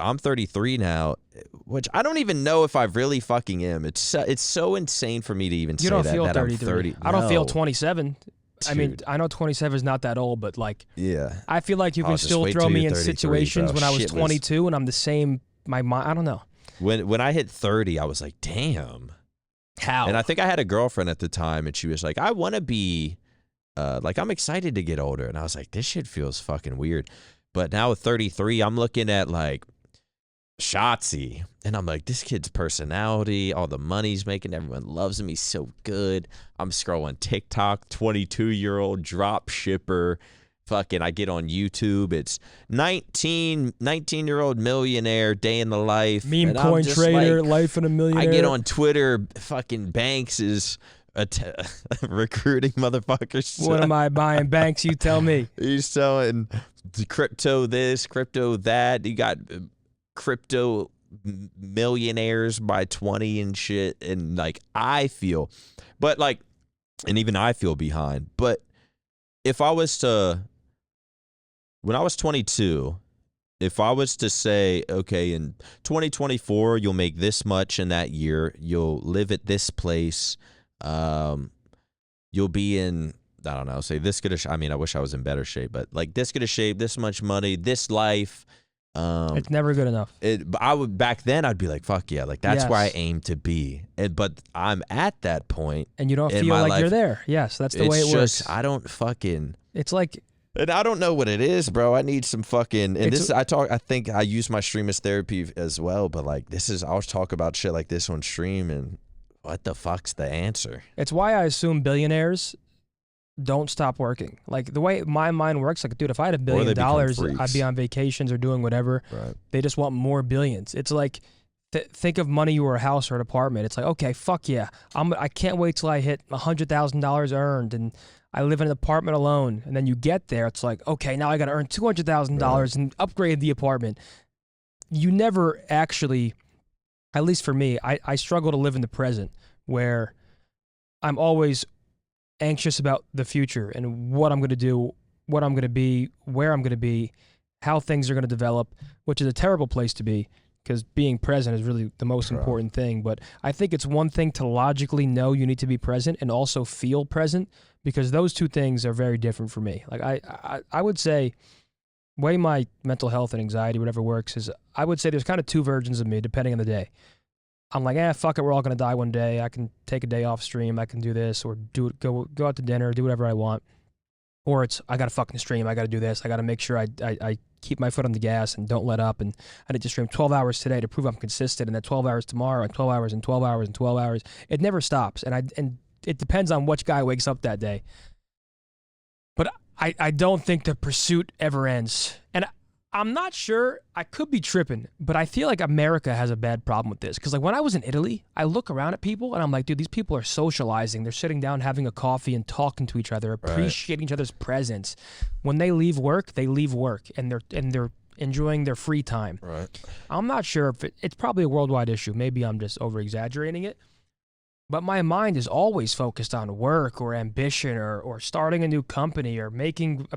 I'm 33 now, which I don't even know if I really fucking am. It's so insane for me to even say that. You don't feel 33. I'm 30. I don't feel 27. Dude. I mean, I know 27 is not that old, but like, yeah, I feel like you can still throw me in situations when I was 22 and I'm the same. My mind, I don't know. When I hit 30, I was like, damn. How? And I think I had a girlfriend at the time, and she was like, I want to be, like, I'm excited to get older. And I was like, this shit feels fucking weird. But now at 33, I'm looking at, like, Shotzzy. And I'm like, this kid's personality, all the money he's making, everyone loves him. He's so good. I'm scrolling TikTok, 22-year-old drop shipper. Fucking, I get on YouTube. It's 19-year-old millionaire, day in the life. Meme coin trader, like, life in a millionaire. I get on Twitter. Fucking Banks is recruiting motherfuckers. What am I buying? Banks, you tell me. He's selling crypto this, crypto that. You got crypto millionaires by 20 and shit. And like, I feel, but like, and even I feel behind. But if I was to, when I was 22, if I was to say, okay, in 2024, you'll make this much in that year, you'll live at this place, you'll be in, I don't know, say this good of shape. I mean, I wish I was in better shape, but like this good of shape, this much money, this life. It's never good enough. Back then, I'd be like, fuck yeah, like that's where I aim to be. But I'm at that point. And you don't feel like you're there. Yes, that's the way it works. I don't fucking. It's like. And I don't know what it is, bro. I need some fucking, and I think I use my stream as therapy as well, but like I'll talk about shit like this on stream, and what the fuck's the answer? It's why I assume billionaires don't stop working. Like the way my mind works, like, dude, if I had $1 billion, I'd be on vacations or doing whatever. Right. They just want more billions. It's like, think of money or a house or an apartment. It's like, okay, fuck yeah. I can't wait till I hit $100,000 earned and I live in an apartment alone. And then you get there, it's like, okay, now I got to earn $200,000 and upgrade the apartment. You never actually, at least for me, I struggle to live in the present where I'm always anxious about the future and what I'm going to do, what I'm going to be, where I'm going to be, how things are going to develop, which is a terrible place to be because being present is really the most important thing. But I think it's one thing to logically know you need to be present and also feel present, because those two things are very different for me. Like I would say, way my mental health and anxiety, whatever works, is I would say there's kind of two versions of me depending on the day. I'm like, fuck it, we're all going to die one day. I can take a day off stream. I can do this or go out to dinner, do whatever I want. Or it's, I got to fucking stream. I got to do this. I got to make sure I keep my foot on the gas and don't let up. And I need to stream 12 hours today to prove I'm consistent, and then 12 hours tomorrow, and 12 hours and 12 hours and 12 hours. It never stops. And it depends on which guy wakes up that day. But I don't think the pursuit ever ends. And I'm not sure, I could be tripping, but I feel like America has a bad problem with this. Because like when I was in Italy, I look around at people and I'm like, dude, these people are socializing. They're sitting down, having a coffee and talking to each other, appreciating each other's presence. When they leave work, and they're enjoying their free time. Right. I'm not sure if it's probably a worldwide issue. Maybe I'm just over-exaggerating it. But my mind is always focused on work or ambition or starting a new company or making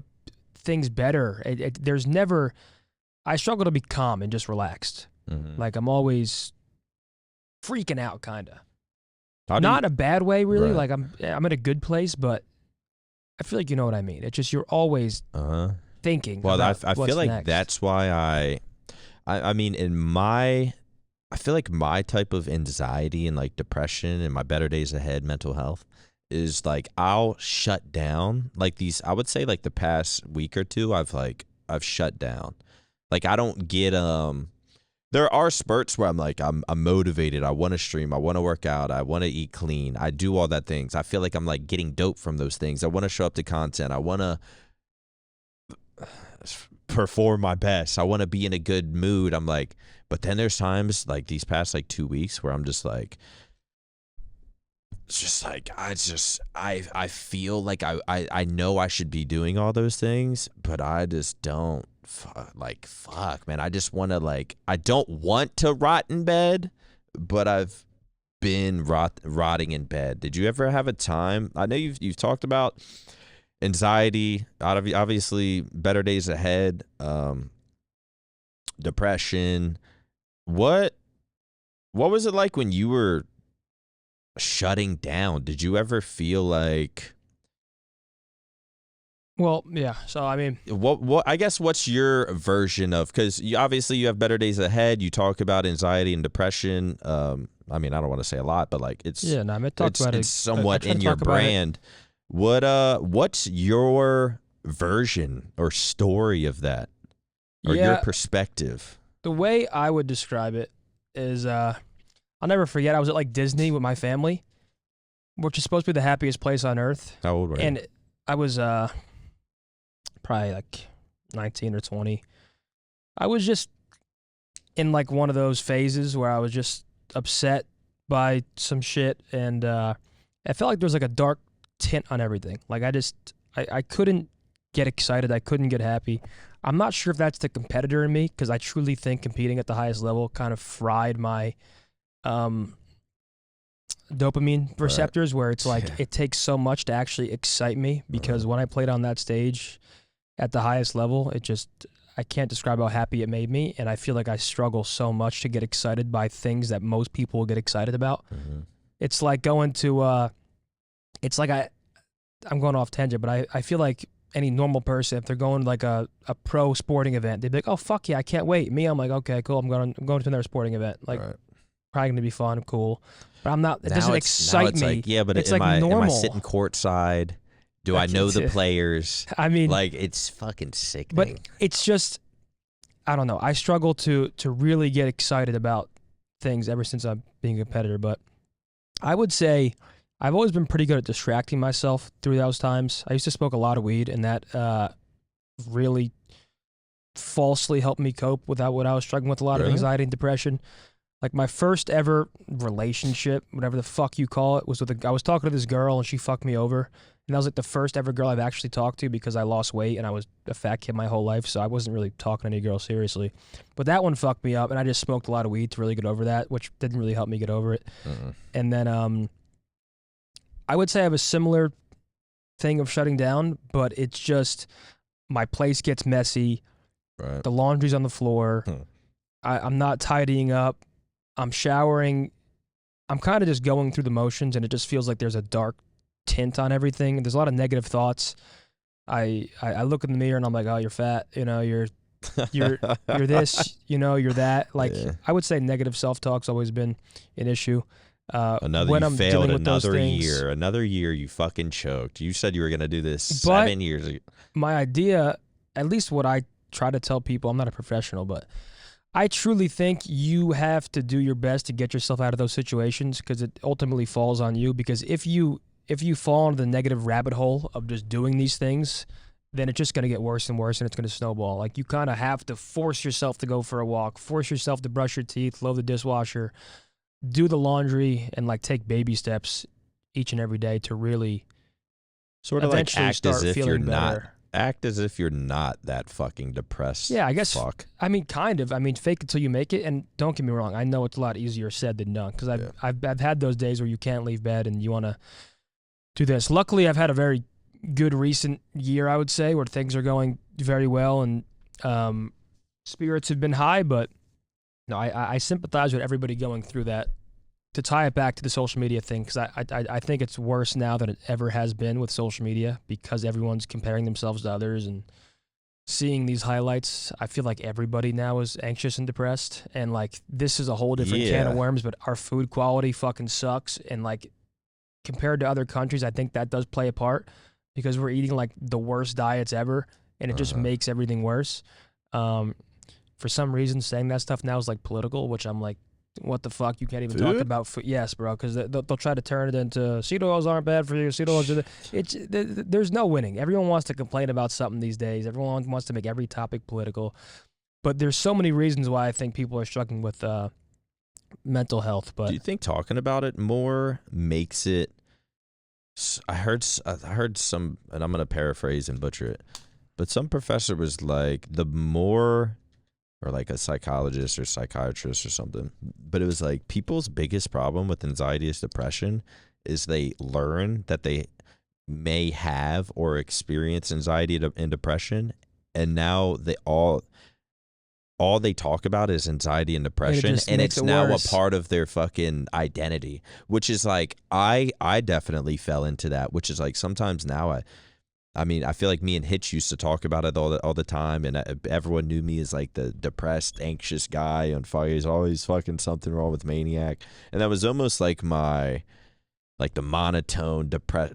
things better. There's never, I struggle to be calm and just relaxed. Mm-hmm. Like I'm always freaking out, kind of. Not in a bad way, really. Right. Like I'm in a good place, but I feel like you know what I mean. It's just you're always thinking. Well, about I feel like next. That's why I mean, I feel like my type of anxiety and like depression and my better days ahead mental health is like I'll shut down. Like I would say like the past week or two I've shut down. Like I don't get the there are spurts where I'm like, I'm motivated. I want to stream. I want to work out. I want to eat clean. I do all that things. I feel like I'm like getting dope from those things. I want to show up to content. I want to perform my best. I want to be in a good mood. I'm like, but then there's times like these past like 2 weeks where I'm just like, it's just like, I feel like I know I should be doing all those things, but I just don't. Like, fuck, man. I just want to, like, I don't want to rot in bed, but I've been rotting in bed. Did you ever have a time? I know you've talked about anxiety, obviously better days ahead, depression. What was it like when you were shutting down? Did you ever feel like... Well, yeah. So, I mean... What? I guess what's your version of... Because obviously you have better days ahead. You talk about anxiety and depression. I mean, I don't want to say a lot, but like it's... Yeah, no, I talked about it. It's somewhat in your brand. What's your version or story of that? Or your perspective? The way I would describe it is... I'll never forget, I was at like Disney with my family, which is supposed to be the happiest place on earth. How old were you? And I was... probably like 19 or 20. I was just in like one of those phases where I was just upset by some shit, and I felt like there was like a dark tint on everything. Like I couldn't get excited. I couldn't get happy. I'm not sure if that's the competitor in me, because I truly think competing at the highest level kind of fried my dopamine receptors, where it's like it takes so much to actually excite me, because when I played on that stage at the highest level, I can't describe how happy it made me, and I feel like I struggle so much to get excited by things that most people will get excited about. It's like going to, I'm going off tangent, but I feel like any normal person, if they're going to like a pro sporting event, they'd be like, oh, fuck yeah, I can't wait. Me, I'm like, okay, cool, I'm going to another sporting event. Like, probably going to be fun, cool. But I'm not, it doesn't excite me. Like, yeah, but it's am like normal. Am I sitting courtside? Do I know the players? I mean, like, it's fucking sickening. But it's just, I don't know. I struggle to really get excited about things ever since I'm being a competitor. But I would say I've always been pretty good at distracting myself through those times. I used to smoke a lot of weed, and that really falsely helped me cope with what I was struggling with, a lot of anxiety and depression. Like my first ever relationship, whatever the fuck you call it, was I was talking to this girl, and she fucked me over. And that was like the first ever girl I've actually talked to, because I lost weight and I was a fat kid my whole life, so I wasn't really talking to any girl seriously. But that one fucked me up, and I just smoked a lot of weed to really get over that, which didn't really help me get over it. And then I would say I have a similar thing of shutting down, but it's just my place gets messy. The laundry's on the floor. I'm not tidying up. I'm showering. I'm kind of just going through the motions, and it just feels like there's a dark tint on everything. There's a lot of negative thoughts. I look in the mirror and I'm like, oh, you're fat, you know, you're this, you know, you're that. Like, I would say negative self-talk's always been an issue. You failed another year you fucking choked. You said you were going to do this 7 years ago. My idea, at least what I try to tell people, I'm not a professional, but I truly think you have to do your best to get yourself out of those situations, because it ultimately falls on you. Because if you fall into the negative rabbit hole of just doing these things, then it's just going to get worse and worse, and it's going to snowball. Like, you kind of have to force yourself to go for a walk, force yourself to brush your teeth, load the dishwasher, do the laundry, and like take baby steps each and every day to really sort of like act as if you're better. Act as if you're not that fucking depressed. Yeah, I guess. Fuck. I mean, kind of. I mean, fake it till you make it. And don't get me wrong, I know it's a lot easier said than done, because I've had those days where you can't leave bed and you want to do this. Luckily, I've had a very good recent year, I would say, where things are going very well and spirits have been high. But no, I sympathize with everybody going through that. To tie it back to the social media thing, because I think it's worse now than it ever has been with social media, because everyone's comparing themselves to others and seeing these highlights. I feel like everybody now is anxious and depressed, and like this is a whole different can of worms, but our food quality fucking sucks, and like compared to other countries, I think that does play a part, because we're eating like the worst diets ever, and it just makes everything worse. for some reason saying that stuff now is like political, which I'm like, what the fuck? You can't even talk about food. Yes, bro, because they'll try to turn it into seed oils aren't bad for you. Seed oils are there's no winning. Everyone wants to complain about something these days. Everyone wants to make every topic political. But there's so many reasons why I think people are struggling with mental health. But do you think talking about it more makes it? I heard some, and I'm gonna paraphrase and butcher it, but some professor was like, the more, or like a psychologist or psychiatrist or something, but it was like people's biggest problem with anxiety is depression is they learn that they may have or experience anxiety and depression, and now they all they talk about is anxiety and depression, and it's now a part of their fucking identity, which is like, I definitely fell into that, which is like sometimes now I mean, I feel like me and Hitch used to talk about it all the time, and everyone knew me as like the depressed, anxious guy on fire. He's always fucking something wrong with MaNiaC, and that was almost like the monotone,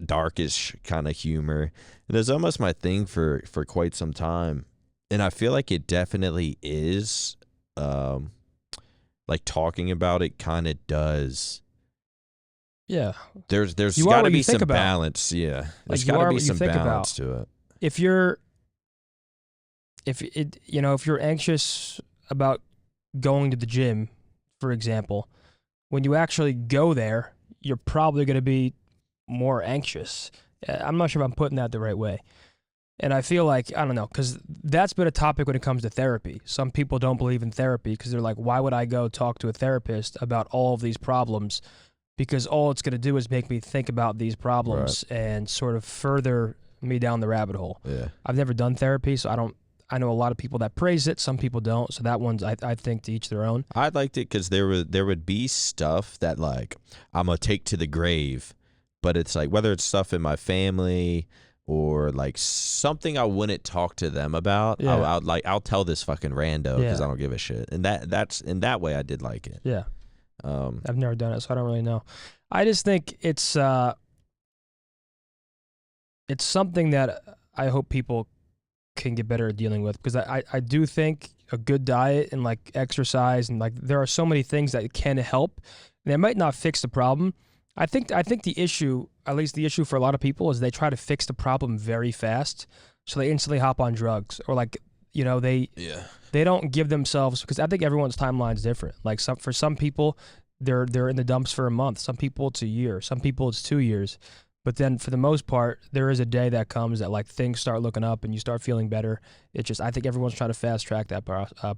darkish kind of humor, and it was almost my thing for quite some time. And I feel like it definitely is, like talking about it kind of does. Yeah. There's got to be some balance. Yeah. There's got to be some balance to it. If you're anxious about going to the gym, for example, when you actually go there, you're probably going to be more anxious. I'm not sure if I'm putting that the right way. And I feel like, I don't know, because that's been a topic when it comes to therapy. Some people don't believe in therapy because they're like, why would I go talk to a therapist about all of these problems? Because all it's going to do is make me think about these problems and sort of further me down the rabbit hole. Yeah. I've never done therapy, so I know a lot of people that praise it. Some people don't. So that one's, I think, to each their own. I liked it because there would be stuff that like I'm going to take to the grave, but it's like whether it's stuff in my family or like something I wouldn't talk to them about. Yeah. I'll tell this fucking rando because I don't give a shit. And that's in that way I did like it. Yeah. I've never done it, so I don't really know. I just think it's something that I hope people can get better at dealing with, because I do think a good diet and like exercise and like there are so many things that can help. And they might not fix the problem. I think the issue, at least the issue for a lot of people, is they try to fix the problem very fast, so they instantly hop on drugs, or like, you know, they don't give themselves, because I think everyone's timeline is different. Like for some people, they're in the dumps for a month. Some people it's a year. Some people it's 2 years. But then for the most part, there is a day that comes that like things start looking up and you start feeling better. It's just, I think everyone's trying to fast track that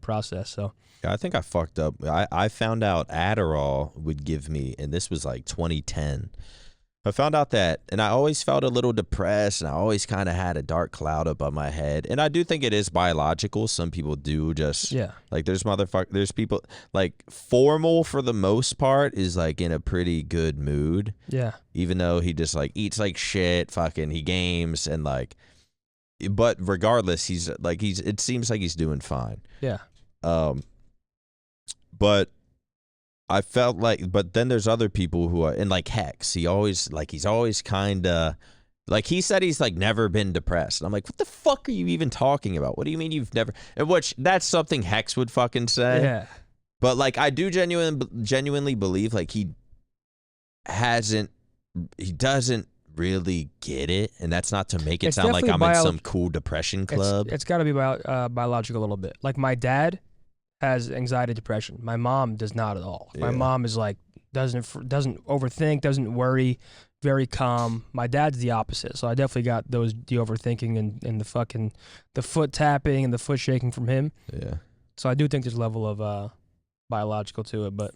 process. So yeah, I think I fucked up. I found out Adderall would give me, and this was like 2010. I found out that, and I always felt a little depressed, and I always kind of had a dark cloud above my head. And I do think it is biological. Some people do just, like there's people, like Formal for the most part is like in a pretty good mood. Yeah. Even though he just like eats like shit, fucking, he games, and like, but regardless, he's like, it seems like he's doing fine. Yeah. But I felt like, but then there's other people who are, and like Hex, he's always kind of, like he said he's like never been depressed. And I'm like, what the fuck are you even talking about? What do you mean you've never, and which that's something Hex would fucking say. Yeah. But like, I do genuinely believe like he doesn't really get it. And that's not to make it sound like I'm in some cool depression club. It's got to be biological a little bit. Like my dad has anxiety, depression. My mom does not at all. My mom is like, doesn't overthink, doesn't worry, very calm. My dad's the opposite. So I definitely got the overthinking and the foot tapping and the foot shaking from him. Yeah. So I do think there's a level of biological to it, but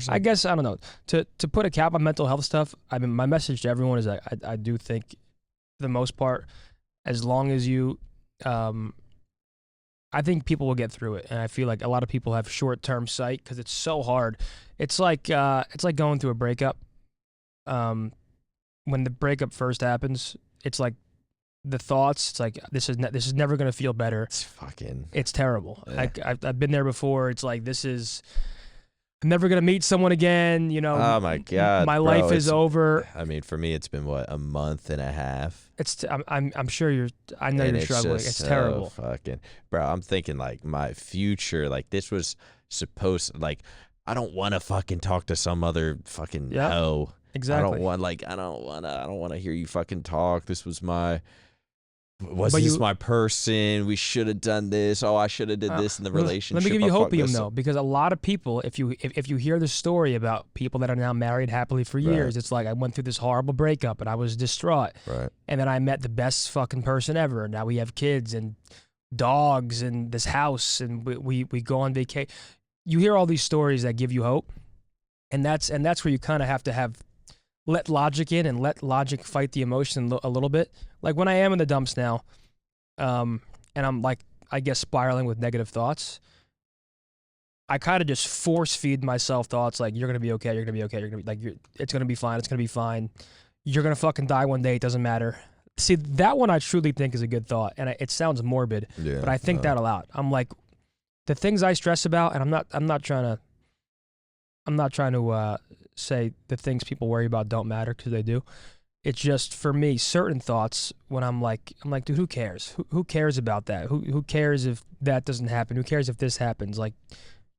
I guess, I don't know, to put a cap on mental health stuff. I mean, my message to everyone is that I do think for the most part, as long as you, I think people will get through it, and I feel like a lot of people have short-term sight because it's so hard. It's like going through a breakup. When the breakup first happens, it's like the thoughts. It's like this is never gonna feel better. It's terrible. Yeah. Like I've been there before. It's like this is I'm never gonna meet someone again. You know, oh my God, my bro, life is over. I mean, for me, it's been what, a month and a half. I'm sure you're. I know you're struggling. It's terrible. Fucking, bro. I'm thinking like my future. Like this was supposed. Like I don't want to fucking talk to some other fucking hoe. Exactly. I don't want to hear you fucking talk. This was my. This my person? We should have done this. Oh, I should have did this in the relationship. Let me give you hopium though, because a lot of people, if you hear the story about people that are now married happily for years, it's like I went through this horrible breakup and I was distraught. Right. And then I met the best fucking person ever. Now we have kids and dogs and this house and we go on vacation. You hear all these stories that give you hope, and that's where you kind of have to let logic in and let logic fight the emotion a little bit. Like when I am in the dumps now, and I'm like, I guess spiraling with negative thoughts, I kind of just force feed myself thoughts like, you're going to be okay, you're going to be okay, you're going to be like, it's going to be fine, it's going to be fine. You're going to fucking die one day, it doesn't matter. See, that one I truly think is a good thought, and it sounds morbid, but I think that a lot. I'm like, the things I stress about, and I'm not trying to say the things people worry about don't matter, because they do. It's just, for me, certain thoughts, when I'm like, dude, who cares? Who cares about that? Who cares if that doesn't happen? Who cares if this happens? Like,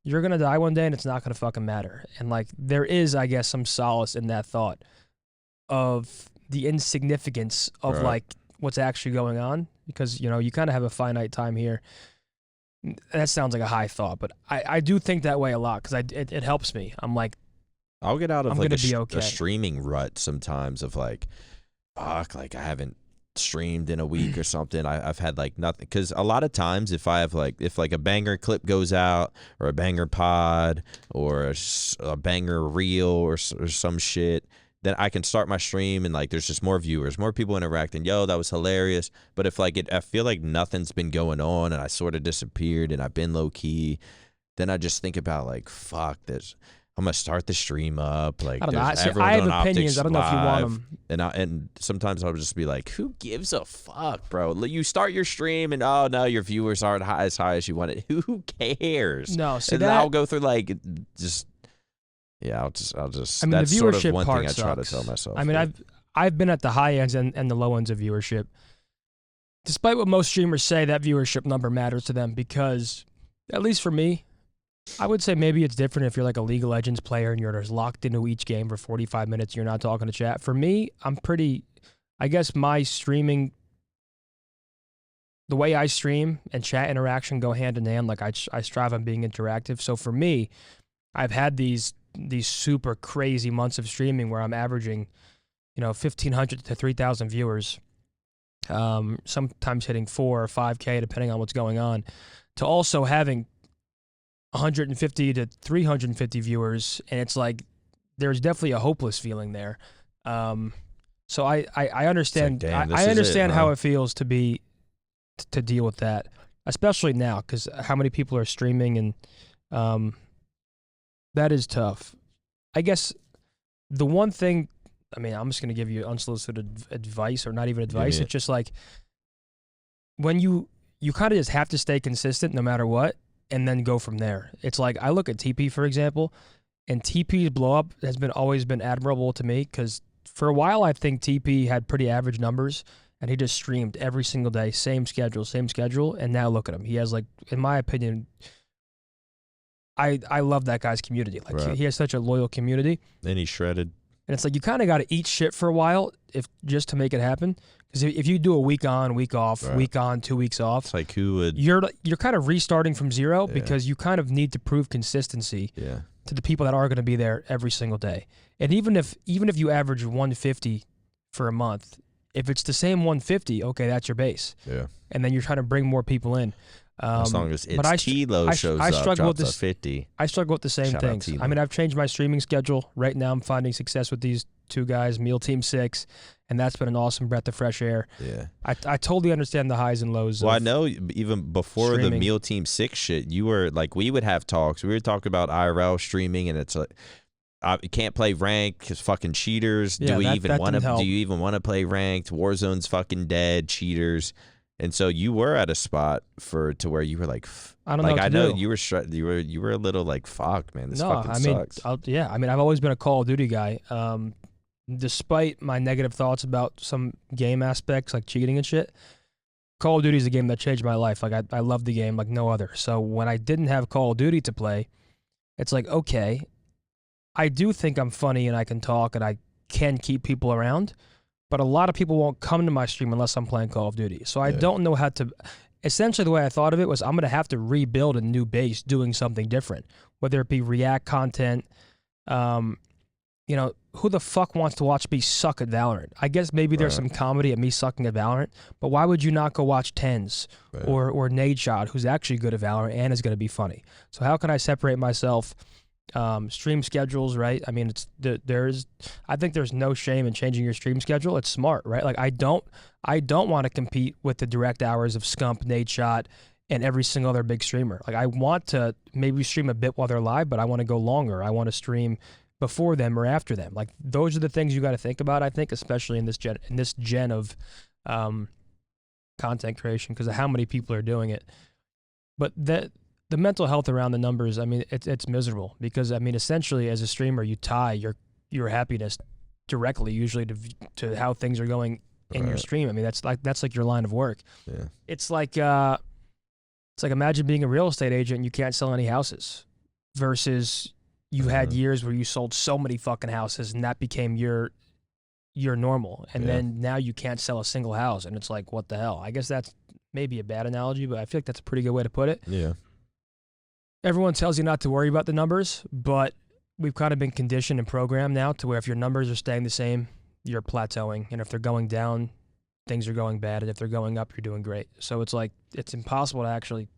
you're going to die one day and it's not going to fucking matter. And like, there is, I guess, some solace in that thought of the insignificance of like what's actually going on, because, you know, you kind of have a finite time here. That sounds like a high thought, but I do think that way a lot, because it helps me. I'm like, I'll get out of like a streaming rut sometimes of like, fuck, like I haven't streamed in a week or something. I've had like nothing, because a lot of times if a banger clip goes out, or a banger pod, or a banger reel or some shit, then I can start my stream and like there's just more viewers, more people interacting. Yo, that was hilarious. But if like I feel like nothing's been going on and I sort of disappeared and I've been low key, then I just think about like, fuck this. I'm gonna start the stream up. Like, I have opinions. I don't know if you want them. And sometimes I'll just be like, who gives a fuck, bro? You start your stream and oh no, your viewers aren't as high as you want it. Who cares? No, see, and then I'll go through like just. Yeah, I'll just. I mean, that's the sort viewership of one part thing I try to sucks. tell myself. I mean, I've been at the high ends and the low ends of viewership. Despite what most streamers say, that viewership number matters to them, because, at least for me, I would say maybe it's different if you're like a League of Legends player and you're just locked into each game for 45 minutes and you're not talking to chat. For me, I guess my streaming, the way I stream and chat interaction go hand in hand. Like I strive on being interactive. So for me, I've had these super crazy months of streaming where I'm averaging, 1,500 to 3,000 viewers, sometimes hitting 4 or 5K depending on what's going on, to also having 150 to 350 viewers, and it's like there's definitely a hopeless feeling there. So I understand. Like, damn, I understand how it feels to deal with that, especially now, because how many people are streaming, and that is tough. I guess the one thing, I mean, I'm just going to give you unsolicited advice, or not even advice. It's just like, when you kind of just have to stay consistent no matter what, and then go from there. It's like, I look at TP, for example, and TP's blow up has always been admirable to me, because for a while I think TP had pretty average numbers, and he just streamed every single day, same schedule, and now look at him. He has, like, in my opinion, I love that guy's community. Like, he has such a loyal community. And he's shredded. And it's like, you kind of got to eat shit for a while just to make it happen. Because if you do a week on, week off, week on, 2 weeks off, it's like, who would? You're kind of restarting from zero, because you kind of need to prove consistency to the people that are going to be there every single day. And even if you average 150 for a month, if it's the same 150, okay, that's your base. Yeah. And then you're trying to bring more people in. As long as Tilo shows up, drops a 50. I struggle with the same things. I mean, I've changed my streaming schedule. Right now I'm finding success with these two guys, Meal Team 6, and that's been an awesome breath of fresh air. Yeah. I totally understand the highs and lows. Well, I know even before streaming. The Meal Team 6 shit, you were like, we would have talks. We were talking about IRL streaming, and it's like, you can't play ranked because fucking cheaters. Do you even want to play ranked? Warzone's fucking dead. Cheaters. And so you were at a spot to where you were like, I don't know. I know you were a little like, fuck, man, this fucking sucks. I've always been a Call of Duty guy. Despite my negative thoughts about some game aspects like cheating and shit, Call of Duty is a game that changed my life. Like I love the game like no other. So when I didn't have Call of Duty to play, it's like, okay, I do think I'm funny and I can talk and I can keep people around, but a lot of people won't come to my stream unless I'm playing Call of Duty. So I don't know how to. Essentially, the way I thought of it was I'm going to have to rebuild a new base doing something different, whether it be React content. You know, who the fuck wants to watch me suck at Valorant? I guess maybe there's some comedy at me sucking at Valorant, but why would you not go watch Tens or Nadeshot, who's actually good at Valorant and is going to be funny? So how can I separate myself? Stream schedules, right? I mean, I think there's no shame in changing your stream schedule. It's smart, right? Like I don't want to compete with the direct hours of Scump, Nadeshot, and every single other big streamer. Like I want to maybe stream a bit while they're live, but I want to go longer. I want to stream before them or after them. Like those are the things you got to think about, I think, especially in this gen of content creation because of how many people are doing it. But the mental health around the numbers, I mean, it's miserable because, I mean, essentially as a streamer, you tie your happiness directly usually to how things are going in your stream. I mean, that's like your line of work. Yeah. It's like imagine being a real estate agent and you can't sell any houses versus you had years where you sold so many fucking houses and that became your normal. And then now you can't sell a single house and it's like, what the hell? I guess that's maybe a bad analogy, but I feel like that's a pretty good way to put it. Yeah. Everyone tells you not to worry about the numbers, but we've kind of been conditioned and programmed now to where if your numbers are staying the same, you're plateauing. And if they're going down, things are going bad. And if they're going up, you're doing great. So it's like, it's impossible to actually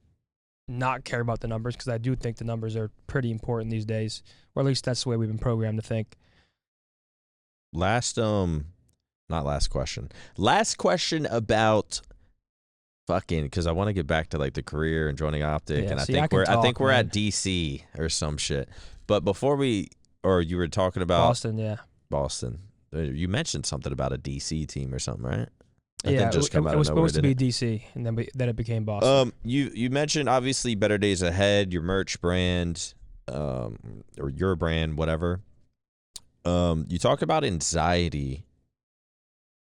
not care about the numbers because I do think the numbers are pretty important these days, or at least that's the way we've been programmed to think. Last question about fucking, because I want to get back to like the career and joining OpTic, and I think we're at DC or some shit. But before you were talking about Boston. You mentioned something about a DC team or something, right? It was supposed to be DC, and then it became Boston. You mentioned obviously Better Days Ahead, your merch brand, or your brand, whatever. You talk about anxiety.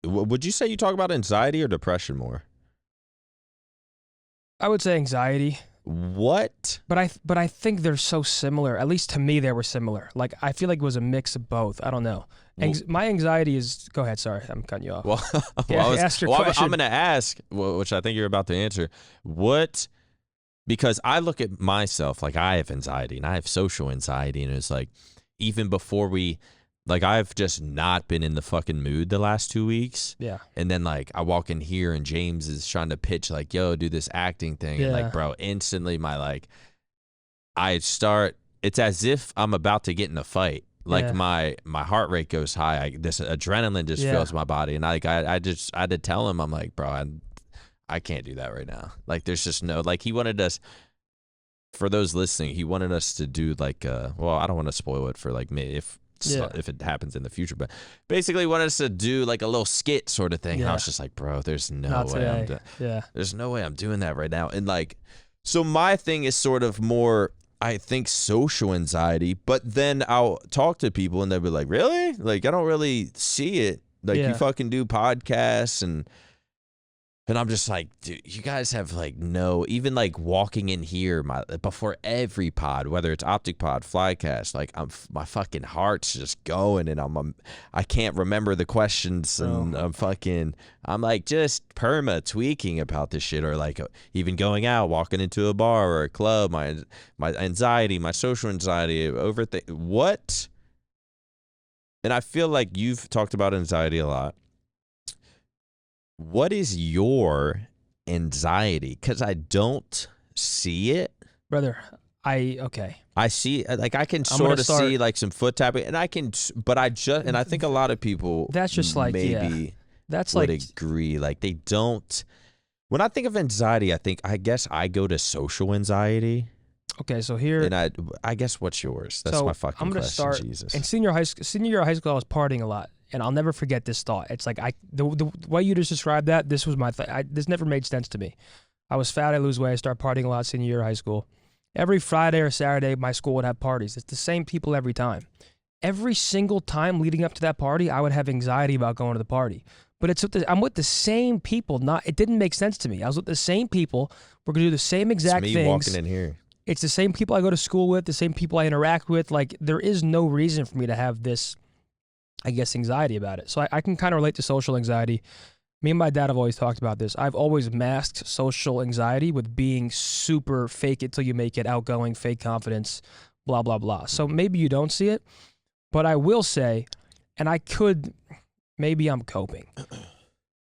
Would you say you talk about anxiety or depression more? I would say anxiety. What? But I think they're so similar. At least to me, they were similar. Like I feel like it was a mix of both. I don't know. My anxiety is. Go ahead. Sorry, I'm cutting you off. Ask your question. I'm going to ask, which I think you're about to answer. What? Because I look at myself like I have anxiety and I have social anxiety, and it's like even before I've just not been in the fucking mood the last 2 weeks. Yeah. And then like I walk in here and James is trying to pitch like, yo, do this acting thing. And like, bro, instantly it's as if I'm about to get in a fight. Like my heart rate goes high. This adrenaline just fills my body. And I had to tell him, I'm like, bro, I can't do that right now. Like there's just no, like he wanted us, for those listening, he wanted us to do like, I don't want to spoil it for like me if it happens in the future, but basically wanted us to do like a little skit sort of thing. And I was just like, bro, there's no way there's no way I'm doing that right now. And like, so my thing is sort of more, I think, social anxiety, but then I'll talk to people and they'll be like, really? Like, I don't really see it. Like you fucking do podcasts and I'm just like, dude, you guys have like even like walking in here before every pod, whether it's OpTic Pod, Flycast, like my fucking heart's just going and I can't remember the questions and I'm like just tweaking about this shit, or like even going out, walking into a bar or a club, my anxiety, my social anxiety, what? And I feel like you've talked about anxiety a lot. What is your anxiety? Because I don't see it. Brother, I see, like I can sort of see like some foot tapping, and I think a lot of people that's just like that's would agree. Like they don't. When I think of anxiety, I guess I go to social anxiety. Okay, so here, and I guess what's yours? That's my fucking question. Start, Jesus. In senior year of high school, I was partying a lot, and I'll never forget this thought. It's like the way you just described that, this was my this never made sense to me. I was fat, I lose weight, I start partying a lot senior year of high school. Every Friday or Saturday, my school would have parties. It's the same people every time. Every single time leading up to that party, I would have anxiety about going to the party. But I'm with the same people. It didn't make sense to me. I was with the same people. We're going to do the same exact things. It's me walking in here. It's the same people I go to school with, the same people I interact with. Like, there is no reason for me to have this, I guess, anxiety about it. So I can kind of relate to social anxiety. Me and my dad have always talked about this. I've always masked social anxiety with being super fake it till you make it, outgoing, fake confidence, blah, blah, blah. So maybe you don't see it, but I will say, and maybe I'm coping.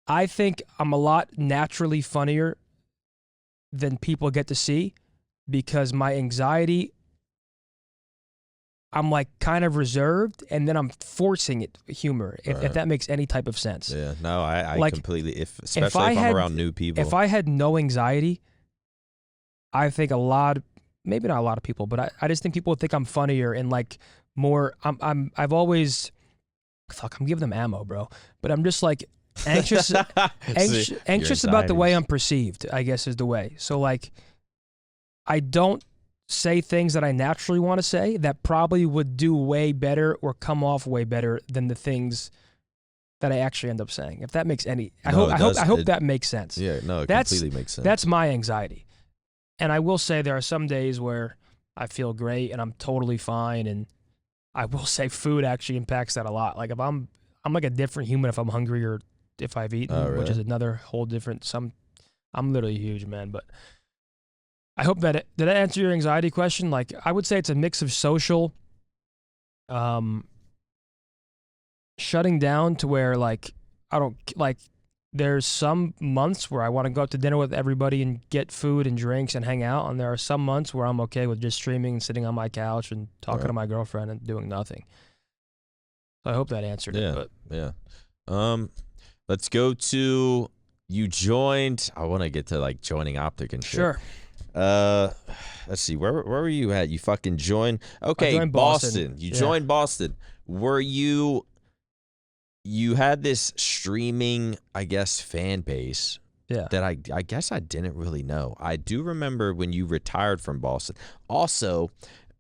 I think I'm a lot naturally funnier than people get to see because my anxiety, I'm like kind of reserved, and then I'm forcing humor, if that makes any type of sense. Yeah, no, I like, completely, especially if I'm around new people. If I had no anxiety, I think maybe not a lot of people, but I just think people would think I'm funnier and like more, I've always, I'm giving them ammo, bro, but I'm just like anxious about the way I'm perceived, I guess is the way. So like, I don't say things that I naturally want to say that probably would do way better or come off way better than the things that I actually end up saying. If that makes any, I hope that makes sense. Yeah, no, it completely makes sense. That's my anxiety. And I will say there are some days where I feel great and I'm totally fine. And I will say food actually impacts that a lot. Like if I'm like a different human if I'm hungry or if I've eaten, which is another whole different, I'm literally huge, man. But I hope that did I answer your anxiety question? Like, I would say it's a mix of social, shutting down to where like, there's some months where I want to go out to dinner with everybody and get food and drinks and hang out. And there are some months where I'm okay with just streaming and sitting on my couch and talking to my girlfriend and doing nothing. So I hope that answered it. But. Yeah. Let's go to, you joined, I want to get to like joining OpTic and shit. Sure. Let's see, where were you at? You fucking joined. Okay, joined Boston. You joined Boston. Were you had this streaming, I guess, fan base that I guess I didn't really know. I do remember when you retired from Boston. Also,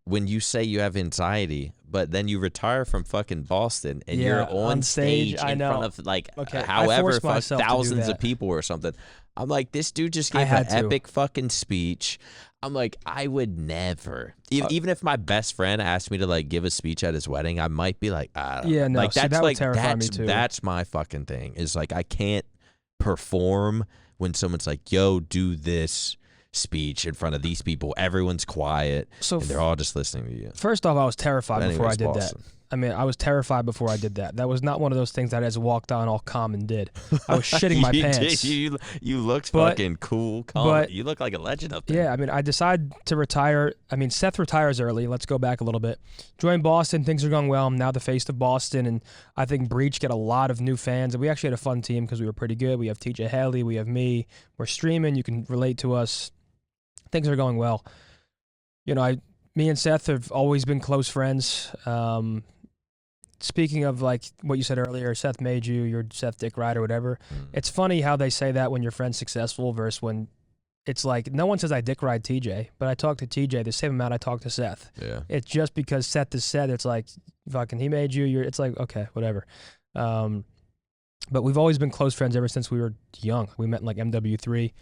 when you say you have anxiety, but then you retire from fucking Boston and you're on stage in front of like however thousands of people or something. I'm like, this dude just gave an epic fucking speech. I'm like, I would never, even if my best friend asked me to like give a speech at his wedding, I might be like, I don't know. Like that's that like terrify me too. That's my fucking thing. Is like I can't perform when someone's like, yo, do this speech in front of these people. Everyone's quiet, and they're all just listening to you. First off, I was terrified before I did that. I mean, I was terrified before I did that. That was not one of those things that I just walked on all calm and did. I was shitting my pants. You looked fucking cool, calm. But you look like a legend up there. Yeah, I mean, I decided to retire. I mean, Seth retires early. Let's go back a little bit. Joined Boston. Things are going well. I'm now the face of Boston, and I think Breach get a lot of new fans. And we actually had a fun team because we were pretty good. We have TJ Haley. We have me. We're streaming. You can relate to us. Things are going well. You know, me and Seth have always been close friends. Speaking of like what you said earlier, Seth made you, you're Seth Dick Ride or whatever. It's funny how they say that when your friend's successful versus when it's like, no one says I Dick Ride TJ, but I talk to TJ the same amount I talk to Seth. Yeah. It's just because Seth is Seth, it's like, fucking he made you, it's like, okay, whatever. But we've always been close friends ever since we were young. We met in like MW3.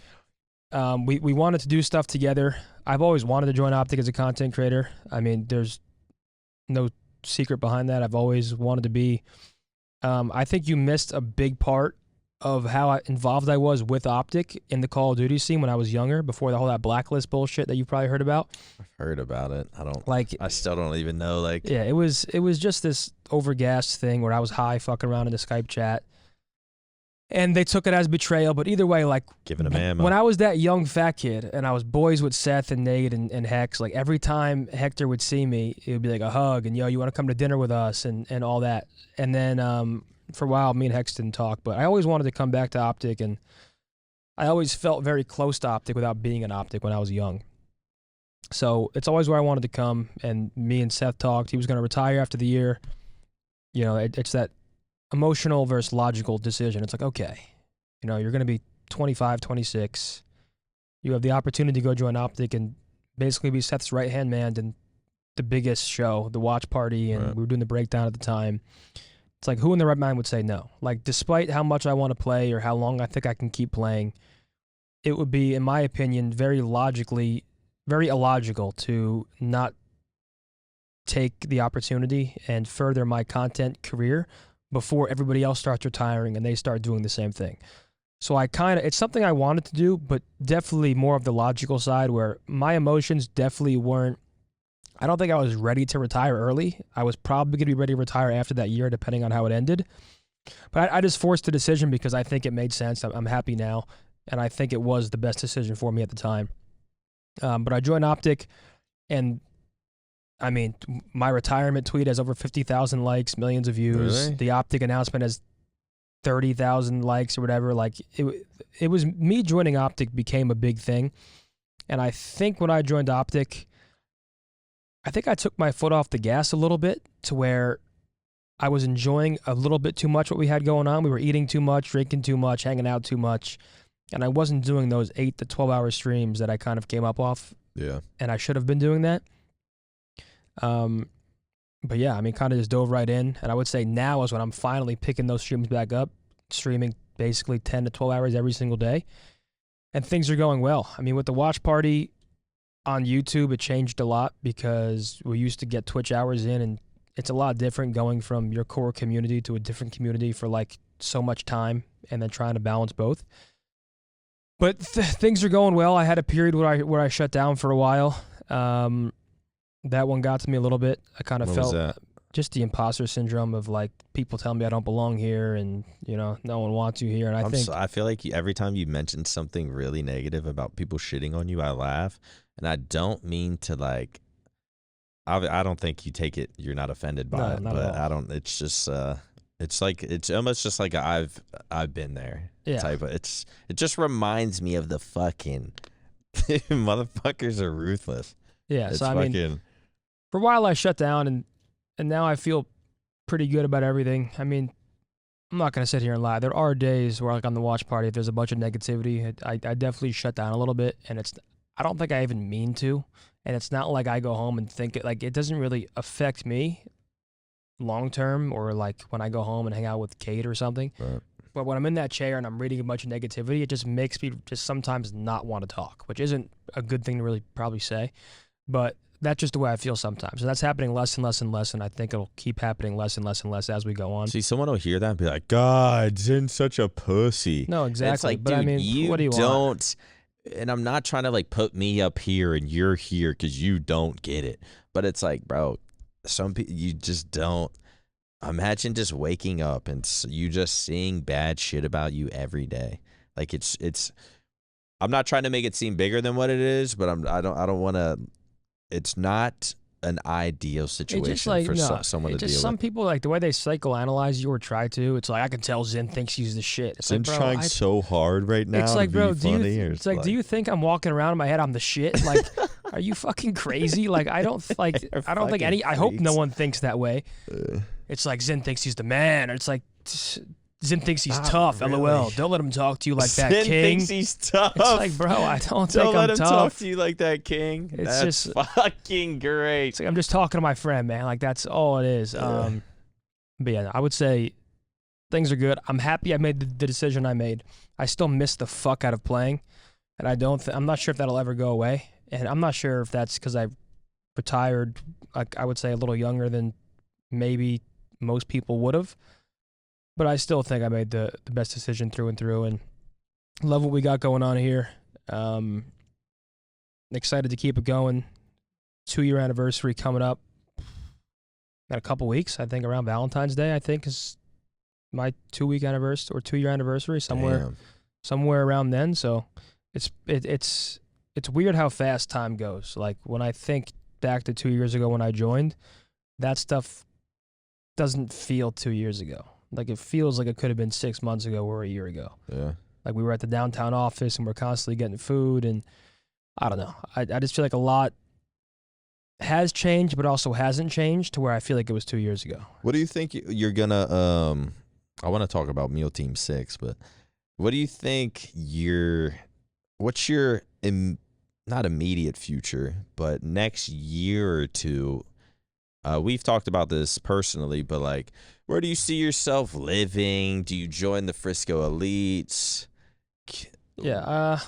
We wanted to do stuff together. I've always wanted to join OpTic as a content creator. I mean, there's no secret behind that. I've always wanted to be. I think you missed a big part of how involved I was with OpTic in the Call of Duty scene when I was younger, before that blacklist bullshit that you probably heard about. I've heard about it. I still don't even know. Like, yeah, it was just this overgassed thing where I was high fucking around in the Skype chat. And they took it as betrayal, but either way, like, giving him ammo. When I was that young fat kid and I was boys with Seth and Nate and Hex, like every time Hector would see me, it would be like a hug and, yo, you want to come to dinner with us and all that. And then for a while, me and Hex didn't talk, but I always wanted to come back to OpTic, and I always felt very close to OpTic without being an OpTic when I was young. So it's always where I wanted to come, and me and Seth talked. He was going to retire after the year. You know, it's that emotional versus logical decision. It's like, okay, you're going to be 25, 26. You have the opportunity to go join OpTic and basically be Seth's right-hand man in the biggest show, the watch party, and we were doing the breakdown at the time. It's like, who in their right mind would say no? Like, despite how much I want to play or how long I think I can keep playing, it would be, in my opinion, very illogical to not take the opportunity and further my content career before everybody else starts retiring and they start doing the same thing. So it's something I wanted to do, but definitely more of the logical side where my emotions definitely weren't, I don't think I was ready to retire early. I was probably going to be ready to retire after that year, depending on how it ended. But I just forced the decision because I think it made sense. I'm happy now, and I think it was the best decision for me at the time. But I joined OpTic, and I mean, my retirement tweet has over 50,000 likes, millions of views. Really? The OpTic announcement has 30,000 likes or whatever. Like, it was me joining OpTic became a big thing. And I think when I joined OpTic, I think I took my foot off the gas a little bit to where I was enjoying a little bit too much what we had going on. We were eating too much, drinking too much, hanging out too much. And I wasn't doing those 8 to 12-hour streams that I kind of came up off. Yeah. And I should have been doing that. But yeah, I mean, kind of just dove right in. And I would say now is when I'm finally picking those streams back up, streaming basically 10 to 12 hours every single day. And things are going well. I mean, with the watch party on YouTube, it changed a lot because we used to get Twitch hours in, and it's a lot different going from your core community to a different community for like so much time and then trying to balance both. But things are going well. I had a period where I shut down for a while. That one got to me a little bit. I kind of felt just the imposter syndrome of like people telling me I don't belong here and no one wants you here. And I feel like every time you mention something really negative about people shitting on you, I laugh. And I don't mean to like, I don't think you take it, you're not offended by it, but I don't, it's just, it's almost just like I've been there type of, it just reminds me of the fucking, motherfuckers are ruthless. Yeah. So I mean, for a while I shut down and now I feel pretty good about everything. I mean, I'm not going to sit here and lie. There are days where like on the watch party, if there's a bunch of negativity, I definitely shut down a little bit, and I don't think I even mean to, and it's not like I go home and think it, like it doesn't really affect me long term or like when I go home and hang out with Kate or something. Right. But when I'm in that chair and I'm reading a bunch of negativity, it just makes me just sometimes not want to talk, which isn't a good thing to really probably say, but that's just the way I feel sometimes. And that's happening less and less and less, and I think it'll keep happening less and less and less as we go on. See, someone will hear that and be like, God, Zin's such a pussy. No, exactly. It's like, but dude, I mean, what do you want? And I'm not trying to like put me up here and you're here because you don't get it. But it's like, bro, some people, you just don't. Imagine just waking up and you just seeing bad shit about you every day. Like it's, I'm not trying to make it seem bigger than what it is, but I don't want to, it's not an ideal situation for someone to deal with. Some people, like the way they psychoanalyze you or try to, it's like, I can tell Zin thinks he's the shit. It's Zin's like, bro, trying so hard right now. It's like, bro, do you think I'm walking around in my head I'm the shit? Like, are you fucking crazy? Like, I don't think I hope no one thinks that way. It's like Zin thinks he's the man. Or it's like Zin thinks he's tough. Really. LOL. Don't let him talk to you like that, Zin king. Thinks he's tough. It's like, bro, I don't think I'm tough. Don't let him talk to you like that, king. It's just fucking great. It's like I'm just talking to my friend, man. Like that's all it is. But yeah, I would say things are good. I'm happy I made the decision I made. I still miss the fuck out of playing, and I'm not sure if that'll ever go away. And I'm not sure if that's because I retired, like I would say, a little younger than maybe most people would have. But I still think I made the best decision through and through, and love what we got going on here. Excited to keep it going. 2-year anniversary coming up in a couple weeks. I think around Valentine's Day, I think is my 2-week anniversary or 2-year anniversary, somewhere around then. So it's weird how fast time goes. Like when I think back to 2 years ago when I joined, that stuff doesn't feel 2 years ago. Like it feels like it could have been 6 months ago or a year ago. Yeah. Like we were at the downtown office and we're constantly getting food, and I don't know. I just feel like a lot has changed, but also hasn't changed to where I feel like it was 2 years ago. What do you think you're gonna I want to talk about Meal Team 6, but what do you think what's your, not immediate future, but next year or two? We've talked about this personally, but like, where do you see yourself living? Do you join the Frisco Elites? Yeah,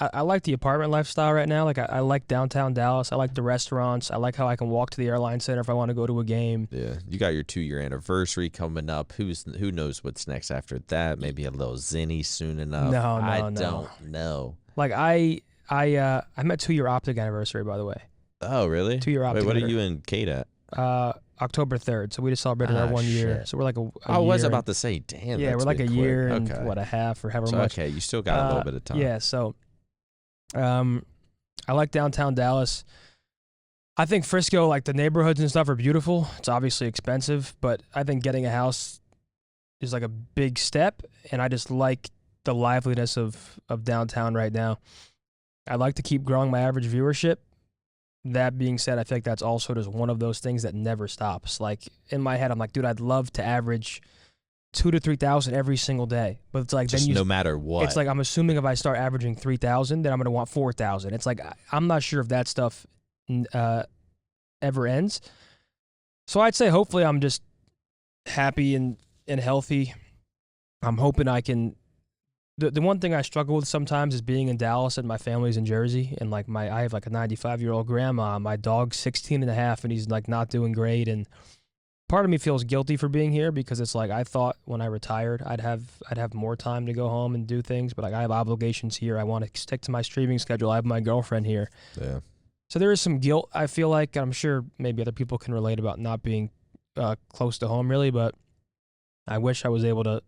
I like the apartment lifestyle right now. Like, I like downtown Dallas. I like the restaurants. I like how I can walk to the airline center if I want to go to a game. Yeah, you got your 2-year anniversary coming up. Who knows what's next after that? Maybe a little Zinni soon enough. No, I don't know. Like, I'm at 2-year OpTic anniversary, by the way. Oh, really? 2-year OpTic. Wait, what are you and Kate at? October 3rd. So we just celebrated our 1 year. Shit. So we're like a I year was about to say, damn. Yeah, we're like a year and a half or however much. Okay, you still got a little bit of time. Yeah, so I like downtown Dallas. I think Frisco, like the neighborhoods and stuff are beautiful. It's obviously expensive, but I think getting a house is like a big step, and I just like the liveliness of downtown right now. I'd like to keep growing my average viewership. That being said, I think that's also just one of those things that never stops. Like, in my head, I'm like, dude, I'd love to average 2,000 to 3,000 every single day. But it's like, just then no matter what. It's like, I'm assuming if I start averaging 3,000, then I'm going to want 4,000. It's like, I'm not sure if that stuff ever ends. So I'd say hopefully I'm just happy and healthy. I'm hoping I can. The one thing I struggle with sometimes is being in Dallas and my family's in Jersey, and like I have like a 95-year-old grandma. My dog's 16 and a half, and he's like not doing great. And part of me feels guilty for being here because it's like I thought when I retired I'd have more time to go home and do things, but like I have obligations here. I want to stick to my streaming schedule. I have my girlfriend here. Yeah. So there is some guilt, I feel like. I'm sure maybe other people can relate about not being close to home really, but I wish I was able to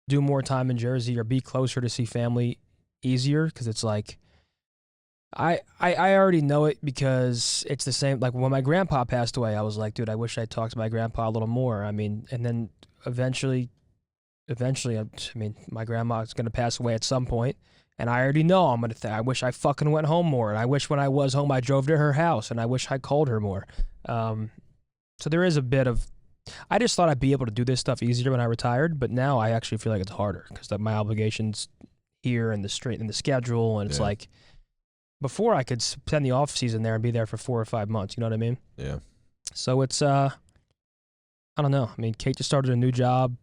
do more time in Jersey or be closer to see family easier, because it's like I already know it because it's the same. Like when my grandpa passed away, I was like, dude, I wish I talked to my grandpa a little more. I mean, and then eventually, I mean, my grandma's going to pass away at some point, and I already know I'm going to I wish I fucking went home more, and I wish when I was home I drove to her house, and I wish I called her more. So there is a bit of, I just thought I'd be able to do this stuff easier when I retired, but now I actually feel like it's harder because my obligations here and the schedule, and it's like before I could spend the off season there and be there for 4 or 5 months. You know what I mean? Yeah. So it's I don't know. I mean, Kate just started a new job.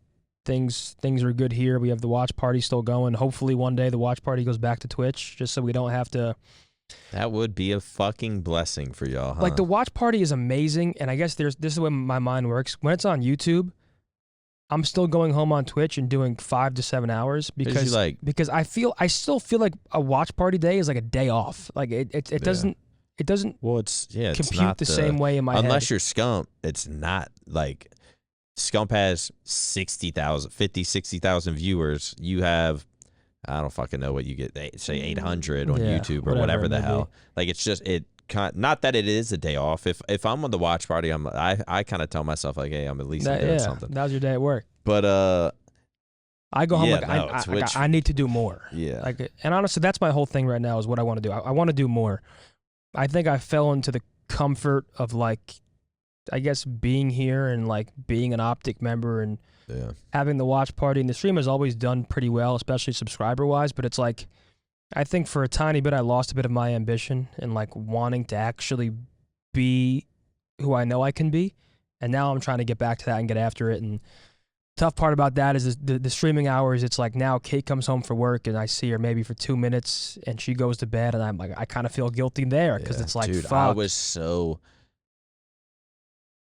Things are good here. We have the watch party still going. Hopefully one day the watch party goes back to Twitch, just so we don't have to. That would be a fucking blessing for y'all, huh? Like, the watch party is amazing, and I guess this is the way my mind works. When it's on YouTube, I'm still going home on Twitch and doing 5 to 7 hours because I still feel like a watch party day is like a day off. Like it doesn't well, it's compute not the same way in my head. Unless you're Scump, it's not like Scump has 60,000 viewers. You have, I don't fucking know what you get, say 800 on YouTube or whatever the hell. Like, it's just, not that it is a day off. If I'm on the watch party, I kind of tell myself like, hey, I'm at least doing something. That was your day at work. But I go home I need to do more. Yeah. Like, and honestly, that's my whole thing right now is what I want to do. I want to do more. I think I fell into the comfort of, like, I guess being here and like being an OpTic member and having the watch party, and the stream has always done pretty well, especially subscriber wise, but it's like, I think for a tiny bit I lost a bit of my ambition and like wanting to actually be who I know I can be, and now I'm trying to get back to that and get after it. And tough part about that is the streaming hours. It's like now Kate comes home for work and I see her maybe for 2 minutes and she goes to bed, and I'm like, I kind of feel guilty there because it's like, dude, fuck. I was so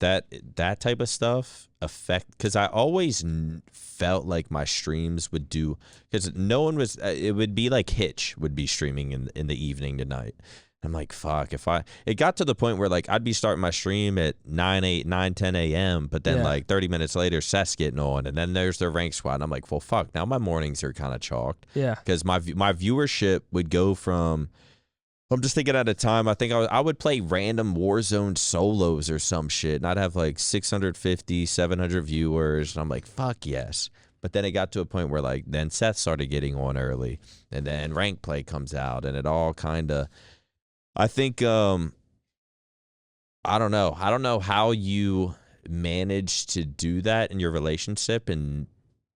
that type of stuff because I always felt like my streams would do, because no one was, it would be like Hitch would be streaming in the evening tonight. I'm like, fuck, it got to the point where like I'd be starting my stream at 9, 10 a.m., but then like 30 minutes later, Seth's getting on, and then there's their rank squad, and I'm like, well, fuck, now my mornings are kind of chalked. Yeah. Because my viewership would go from, I'm just thinking at a time, I think I would play random Warzone solos or some shit, and I'd have like 650, 700 viewers, and I'm like, fuck yes. But then it got to a point where like then Seth started getting on early, and then rank play comes out, and it all kind of, I think, I don't know how you manage to do that in your relationship? And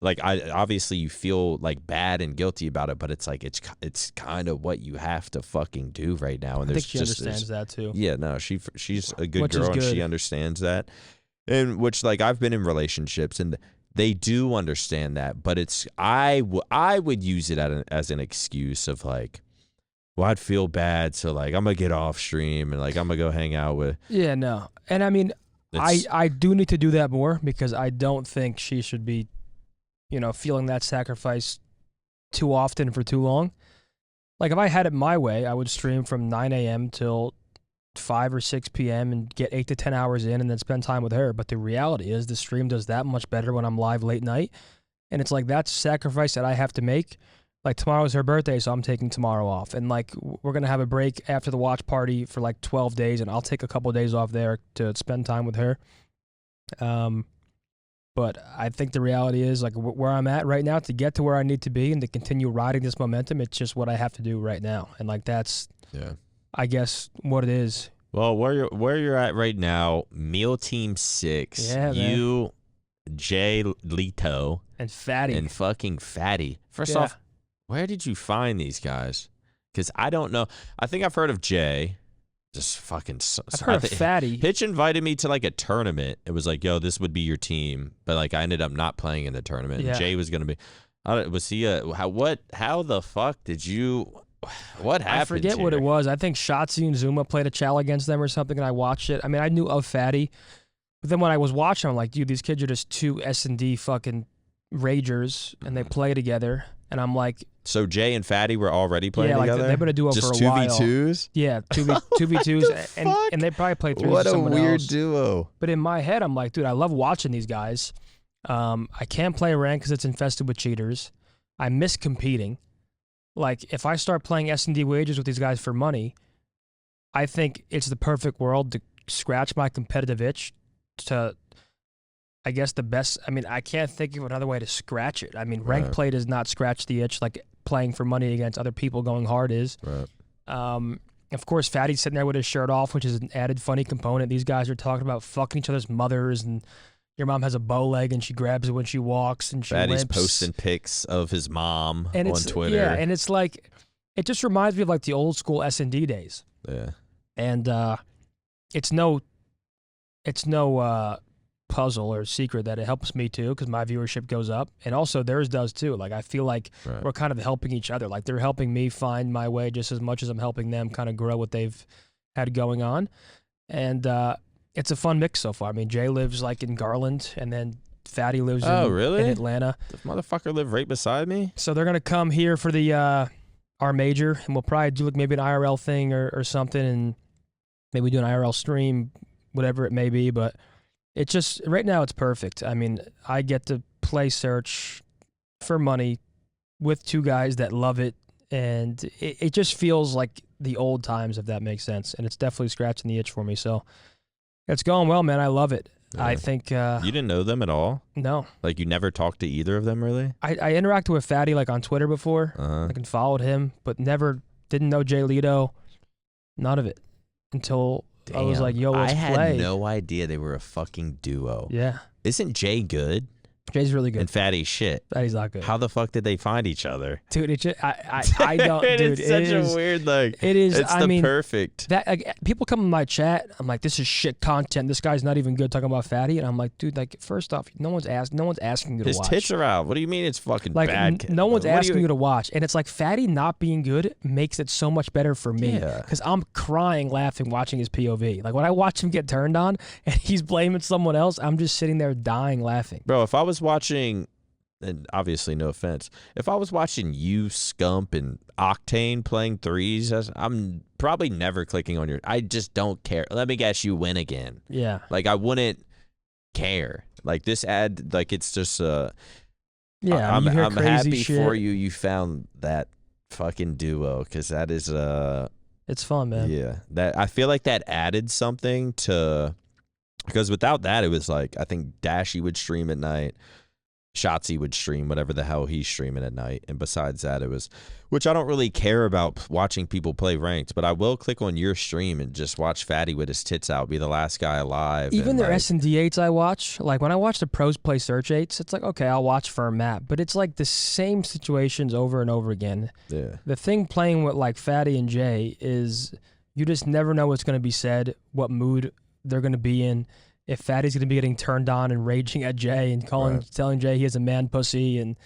like, obviously you feel like bad and guilty about it, but it's like it's kind of what you have to fucking do right now. And I think she understands that too. Yeah, no, she's a good girl and she understands that. And which, like, I've been in relationships and they do understand that, but it's I would use it as an excuse of like, well, I'd feel bad, so like I'm gonna get off stream and like I'm gonna go hang out with. Yeah, no, and I mean, I do need to do that more because I don't think she should be, feeling that sacrifice too often for too long. Like if I had it my way, I would stream from 9 a.m. till 5 or 6 p.m. and get 8 to 10 hours in and then spend time with her. But the reality is the stream does that much better when I'm live late night. And it's like that's a sacrifice that I have to make. Like tomorrow's her birthday, so I'm taking tomorrow off. And like we're going to have a break after the watch party for like 12 days and I'll take a couple of days off there to spend time with her. But I think the reality is like where I'm at right now to get to where I need to be and to continue riding this momentum, it's just what I have to do right now. And like that's I guess what it is. Well, where you're at right now, Meal Team 6. Yeah, you, Jay Leto, and Fatty. And fucking Fatty. First off, where did you find these guys? Because I don't know. I think I've heard of Jay. Just fucking. I've heard of Fatty. Pitch invited me to like a tournament. It was like, yo, this would be your team. But like I ended up not playing in the tournament. Yeah. Jay was going to be. Was he how the fuck did you. What happened? I forget what it was. I think Shotzzy and Zuma played a chal against them or something, and I watched it. I mean, I knew of Fatty, but then when I was watching, I'm like, dude, these kids are just two S&D fucking ragers, and they play together. And I'm like, so Jay and Fatty were already playing together. Yeah, they've been a duo just for a while. Just 2v2s. Yeah, 2v2s, and they probably played 3 with someone else. What a weird duo. But in my head, I'm like, dude, I love watching these guys. I can't play rank because it's infested with cheaters. I miss competing. Like, if I start playing S&D wages with these guys for money, I think it's the perfect world to scratch my competitive itch to, I guess, the best. I mean, I can't think of another way to scratch it. I mean, rank play does not scratch the itch like playing for money against other people going hard is. Right. Of course, Fatty's sitting there with his shirt off, which is an added funny component. These guys are talking about fucking each other's mothers and your mom has a bow leg and she grabs it when she walks and she Fatty's limps. posting pics of his mom on Twitter. Yeah, and it's like, it just reminds me of like the old school S&D days. Yeah. And it's no puzzle or secret that it helps me too because my viewership goes up. And also theirs does too. Like I feel like we're kind of helping each other. Like they're helping me find my way just as much as I'm helping them kind of grow what they've had going on. And it's a fun mix so far. I mean, Jay lives like in Garland, and then Fatty lives in Atlanta. This motherfucker live right beside me. So they're gonna come here for the our major, and we'll probably do like maybe an IRL thing or something, and maybe do an IRL stream, whatever it may be. But it's just right now it's perfect. I mean, I get to play Search for money with two guys that love it, and it just feels like the old times, if that makes sense. And it's definitely scratching the itch for me. So. It's going well, man. I love it. Yeah. I think... you didn't know them at all? No. Like, you never talked to either of them, really? I interacted with Fatty, like, on Twitter before. Like, and followed him, but didn't know Jay Leto. None of it. Until I was like, yo, let's play. I had no idea they were a fucking duo. Yeah. Isn't Jay good? Jay's really good. And Fatty's shit. Fatty's not good. How the fuck did they find each other? Dude, I don't, dude. It's such a weird, like, it is, it's perfect. That, like, people come in my chat, I'm like, this is shit content. This guy's not even good talking about Fatty. And I'm like, dude, like, first off, no one's asking you to watch. His tits are out. What do you mean it's fucking like, bad? No one's asking you to watch. And it's like, Fatty not being good makes it so much better for me. Because I'm crying, laughing, watching his POV. Like, when I watch him get turned on and he's blaming someone else, I'm just sitting there dying laughing. Bro, if I was watching... And obviously, no offense. If I was watching you, Scump, and Octane playing threes, I'm probably never clicking on your... I just don't care. Let me guess, you win again. Yeah. Like, I wouldn't care. Like, this ad, like, it's just... yeah, I'm happy shit. for you. You found that fucking duo, because that is... it's fun, man. Yeah. That I feel like that added something to... Because without that, it was like, I think Dashy would stream at night. Shotzzy would stream whatever the hell he's streaming at night. And besides that, it was, which I don't really care about watching people play ranked, but I will click on your stream and just watch Fatty with his tits out, be the last guy alive. Even their S&D 8s I watch, like when I watch the pros play Search 8s, it's like, okay, I'll watch for a map, but it's like the same situations over and over again. Yeah. The thing playing with like Fatty and Jay is you just never know what's going to be said, what mood they're going to be in. If Fatty's going to be getting turned on and raging at Jay and telling Jay he has a man pussy, and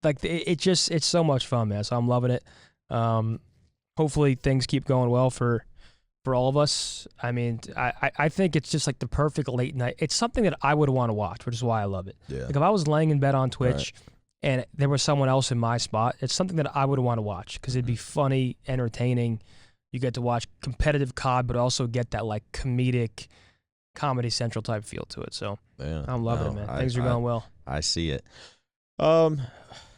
like it's so much fun, man. So I'm loving it. Hopefully things keep going well for all of us. I mean, I think it's just like the perfect late night. It's something that I would want to watch, which is why I love it. Yeah. Like if I was laying in bed on Twitch and there was someone else in my spot, it's something that I would want to watch because it'd be funny, entertaining. You get to watch competitive COD, but also get that like comedic Comedy Central type feel to it. So I'm loving it, man. Things are going well. I see it.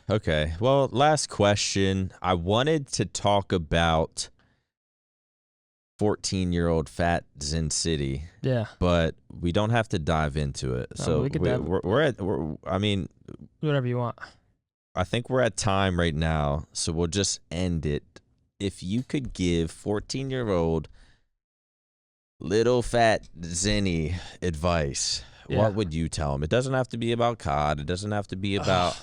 Okay. Well, last question. I wanted to talk about 14-year-old Fat Zen City. Yeah. But we don't have to dive into it. No, so I mean, whatever you want. I think we're at time right now, so we'll just end it. If you could give 14-year-old little Fat Zenny advice, what would you tell him? It doesn't have to be about COD. It doesn't have to be about.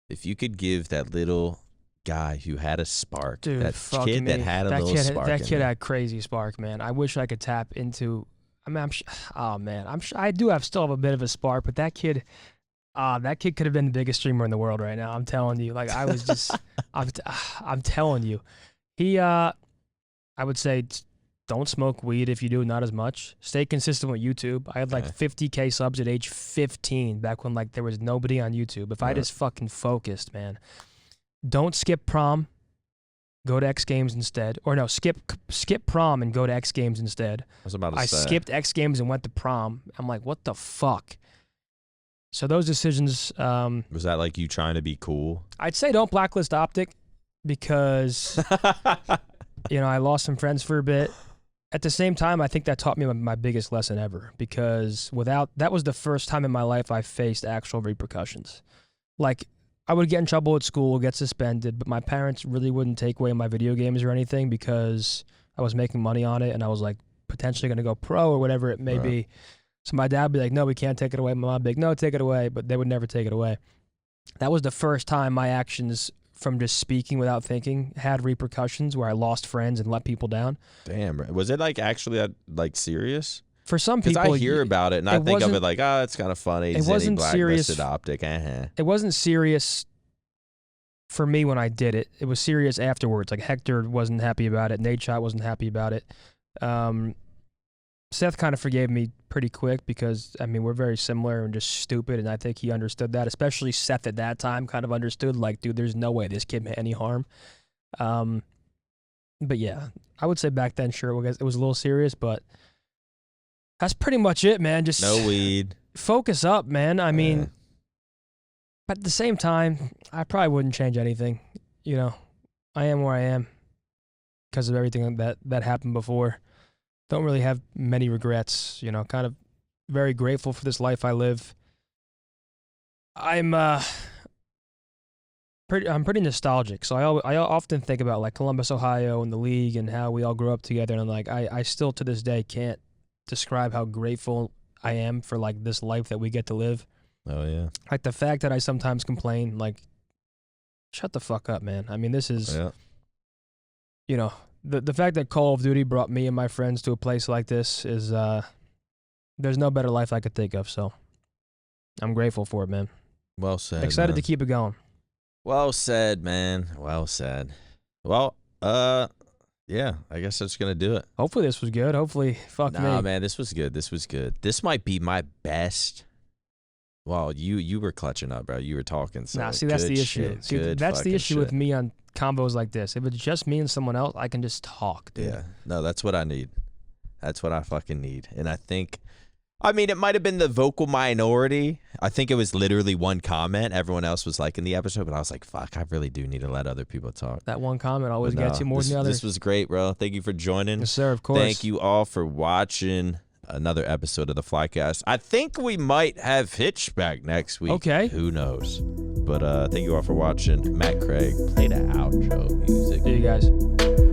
If you could give that little guy who had a spark, dude, that kid that had a little spark. That kid had crazy spark, man. I wish I could tap into. I mean, I do still have a bit of a spark, but that kid could have been the biggest streamer in the world right now. I'm telling you. Like I was just, I'm telling you, I would say. Don't smoke weed. If you do, not as much. Stay consistent with YouTube. I had like 50K subs at age 15 back when like there was nobody on YouTube. If I just fucking focused, man. Don't skip prom. Go to X Games instead. Or no, skip prom and go to X Games instead. I was about to say. I skipped X Games and went to prom. I'm like, what the fuck? So those decisions. Was that like you trying to be cool? I'd say don't blacklist OpTic because, I lost some friends for a bit. At the same time, I think that taught me my biggest lesson ever because that was the first time in my life I faced actual repercussions. Like, I would get in trouble at school, get suspended, but my parents really wouldn't take away my video games or anything because I was making money on it and I was like potentially going to go pro or whatever it may be. So my dad would be like, no, we can't take it away. My mom would be like, no, take it away, but they would never take it away. That was the first time my actions from just speaking without thinking had repercussions where I lost friends and let people down. Damn. Was it like actually like serious? For some people, because I hear about it and I think of it like, it's kind of funny. It wasn't serious. OpTic. It wasn't serious for me when I did it. It was serious afterwards. Like Hector wasn't happy about it. Nadeshot wasn't happy about it. Seth kind of forgave me pretty quick because, I mean, we're very similar and just stupid, and I think he understood that, especially Seth at that time kind of understood, like, dude, there's no way this kid meant any harm. But, yeah, I would say back then, sure, it was a little serious, but that's pretty much it, man. Just no weed. Focus up, man. I mean, but at the same time, I probably wouldn't change anything. I am where I am because of everything that happened before. Don't really have many regrets, kind of very grateful for this life I live. I'm pretty nostalgic. So I often think about like Columbus, Ohio and the league and how we all grew up together. And I'm like, I still to this day can't describe how grateful I am for like this life that we get to live. Oh yeah. Like the fact that I sometimes complain, like, shut the fuck up, man. I mean, this is, The fact that Call of Duty brought me and my friends to a place like this is, there's no better life I could think of, so I'm grateful for it, man. Well said. Excited to keep it going. Well said, man. Well said. Well, yeah, I guess that's going to do it. Hopefully this was good. Hopefully, fuck me. Nah, man, this was good. This might be my best. Well, you were clutching up, bro. You were talking. So nah, see, that's the issue. See, that's the issue with me on combos like this. If it's just me and someone else, I can just talk, dude. Yeah. No, that's what I need. That's what I fucking need. And I think, it might have been the vocal minority. I think it was literally one comment. Everyone else was liking the episode, but I was like, fuck, I really do need to let other people talk. That one comment always gets you more than the others. This was great, bro. Thank you for joining. Yes, sir, of course. Thank you all for watching. another episode of the Flycast. I think we might have Hitch back next week. Okay. Who knows? But thank you all for watching. Matt Craig, play the outro music. See you guys.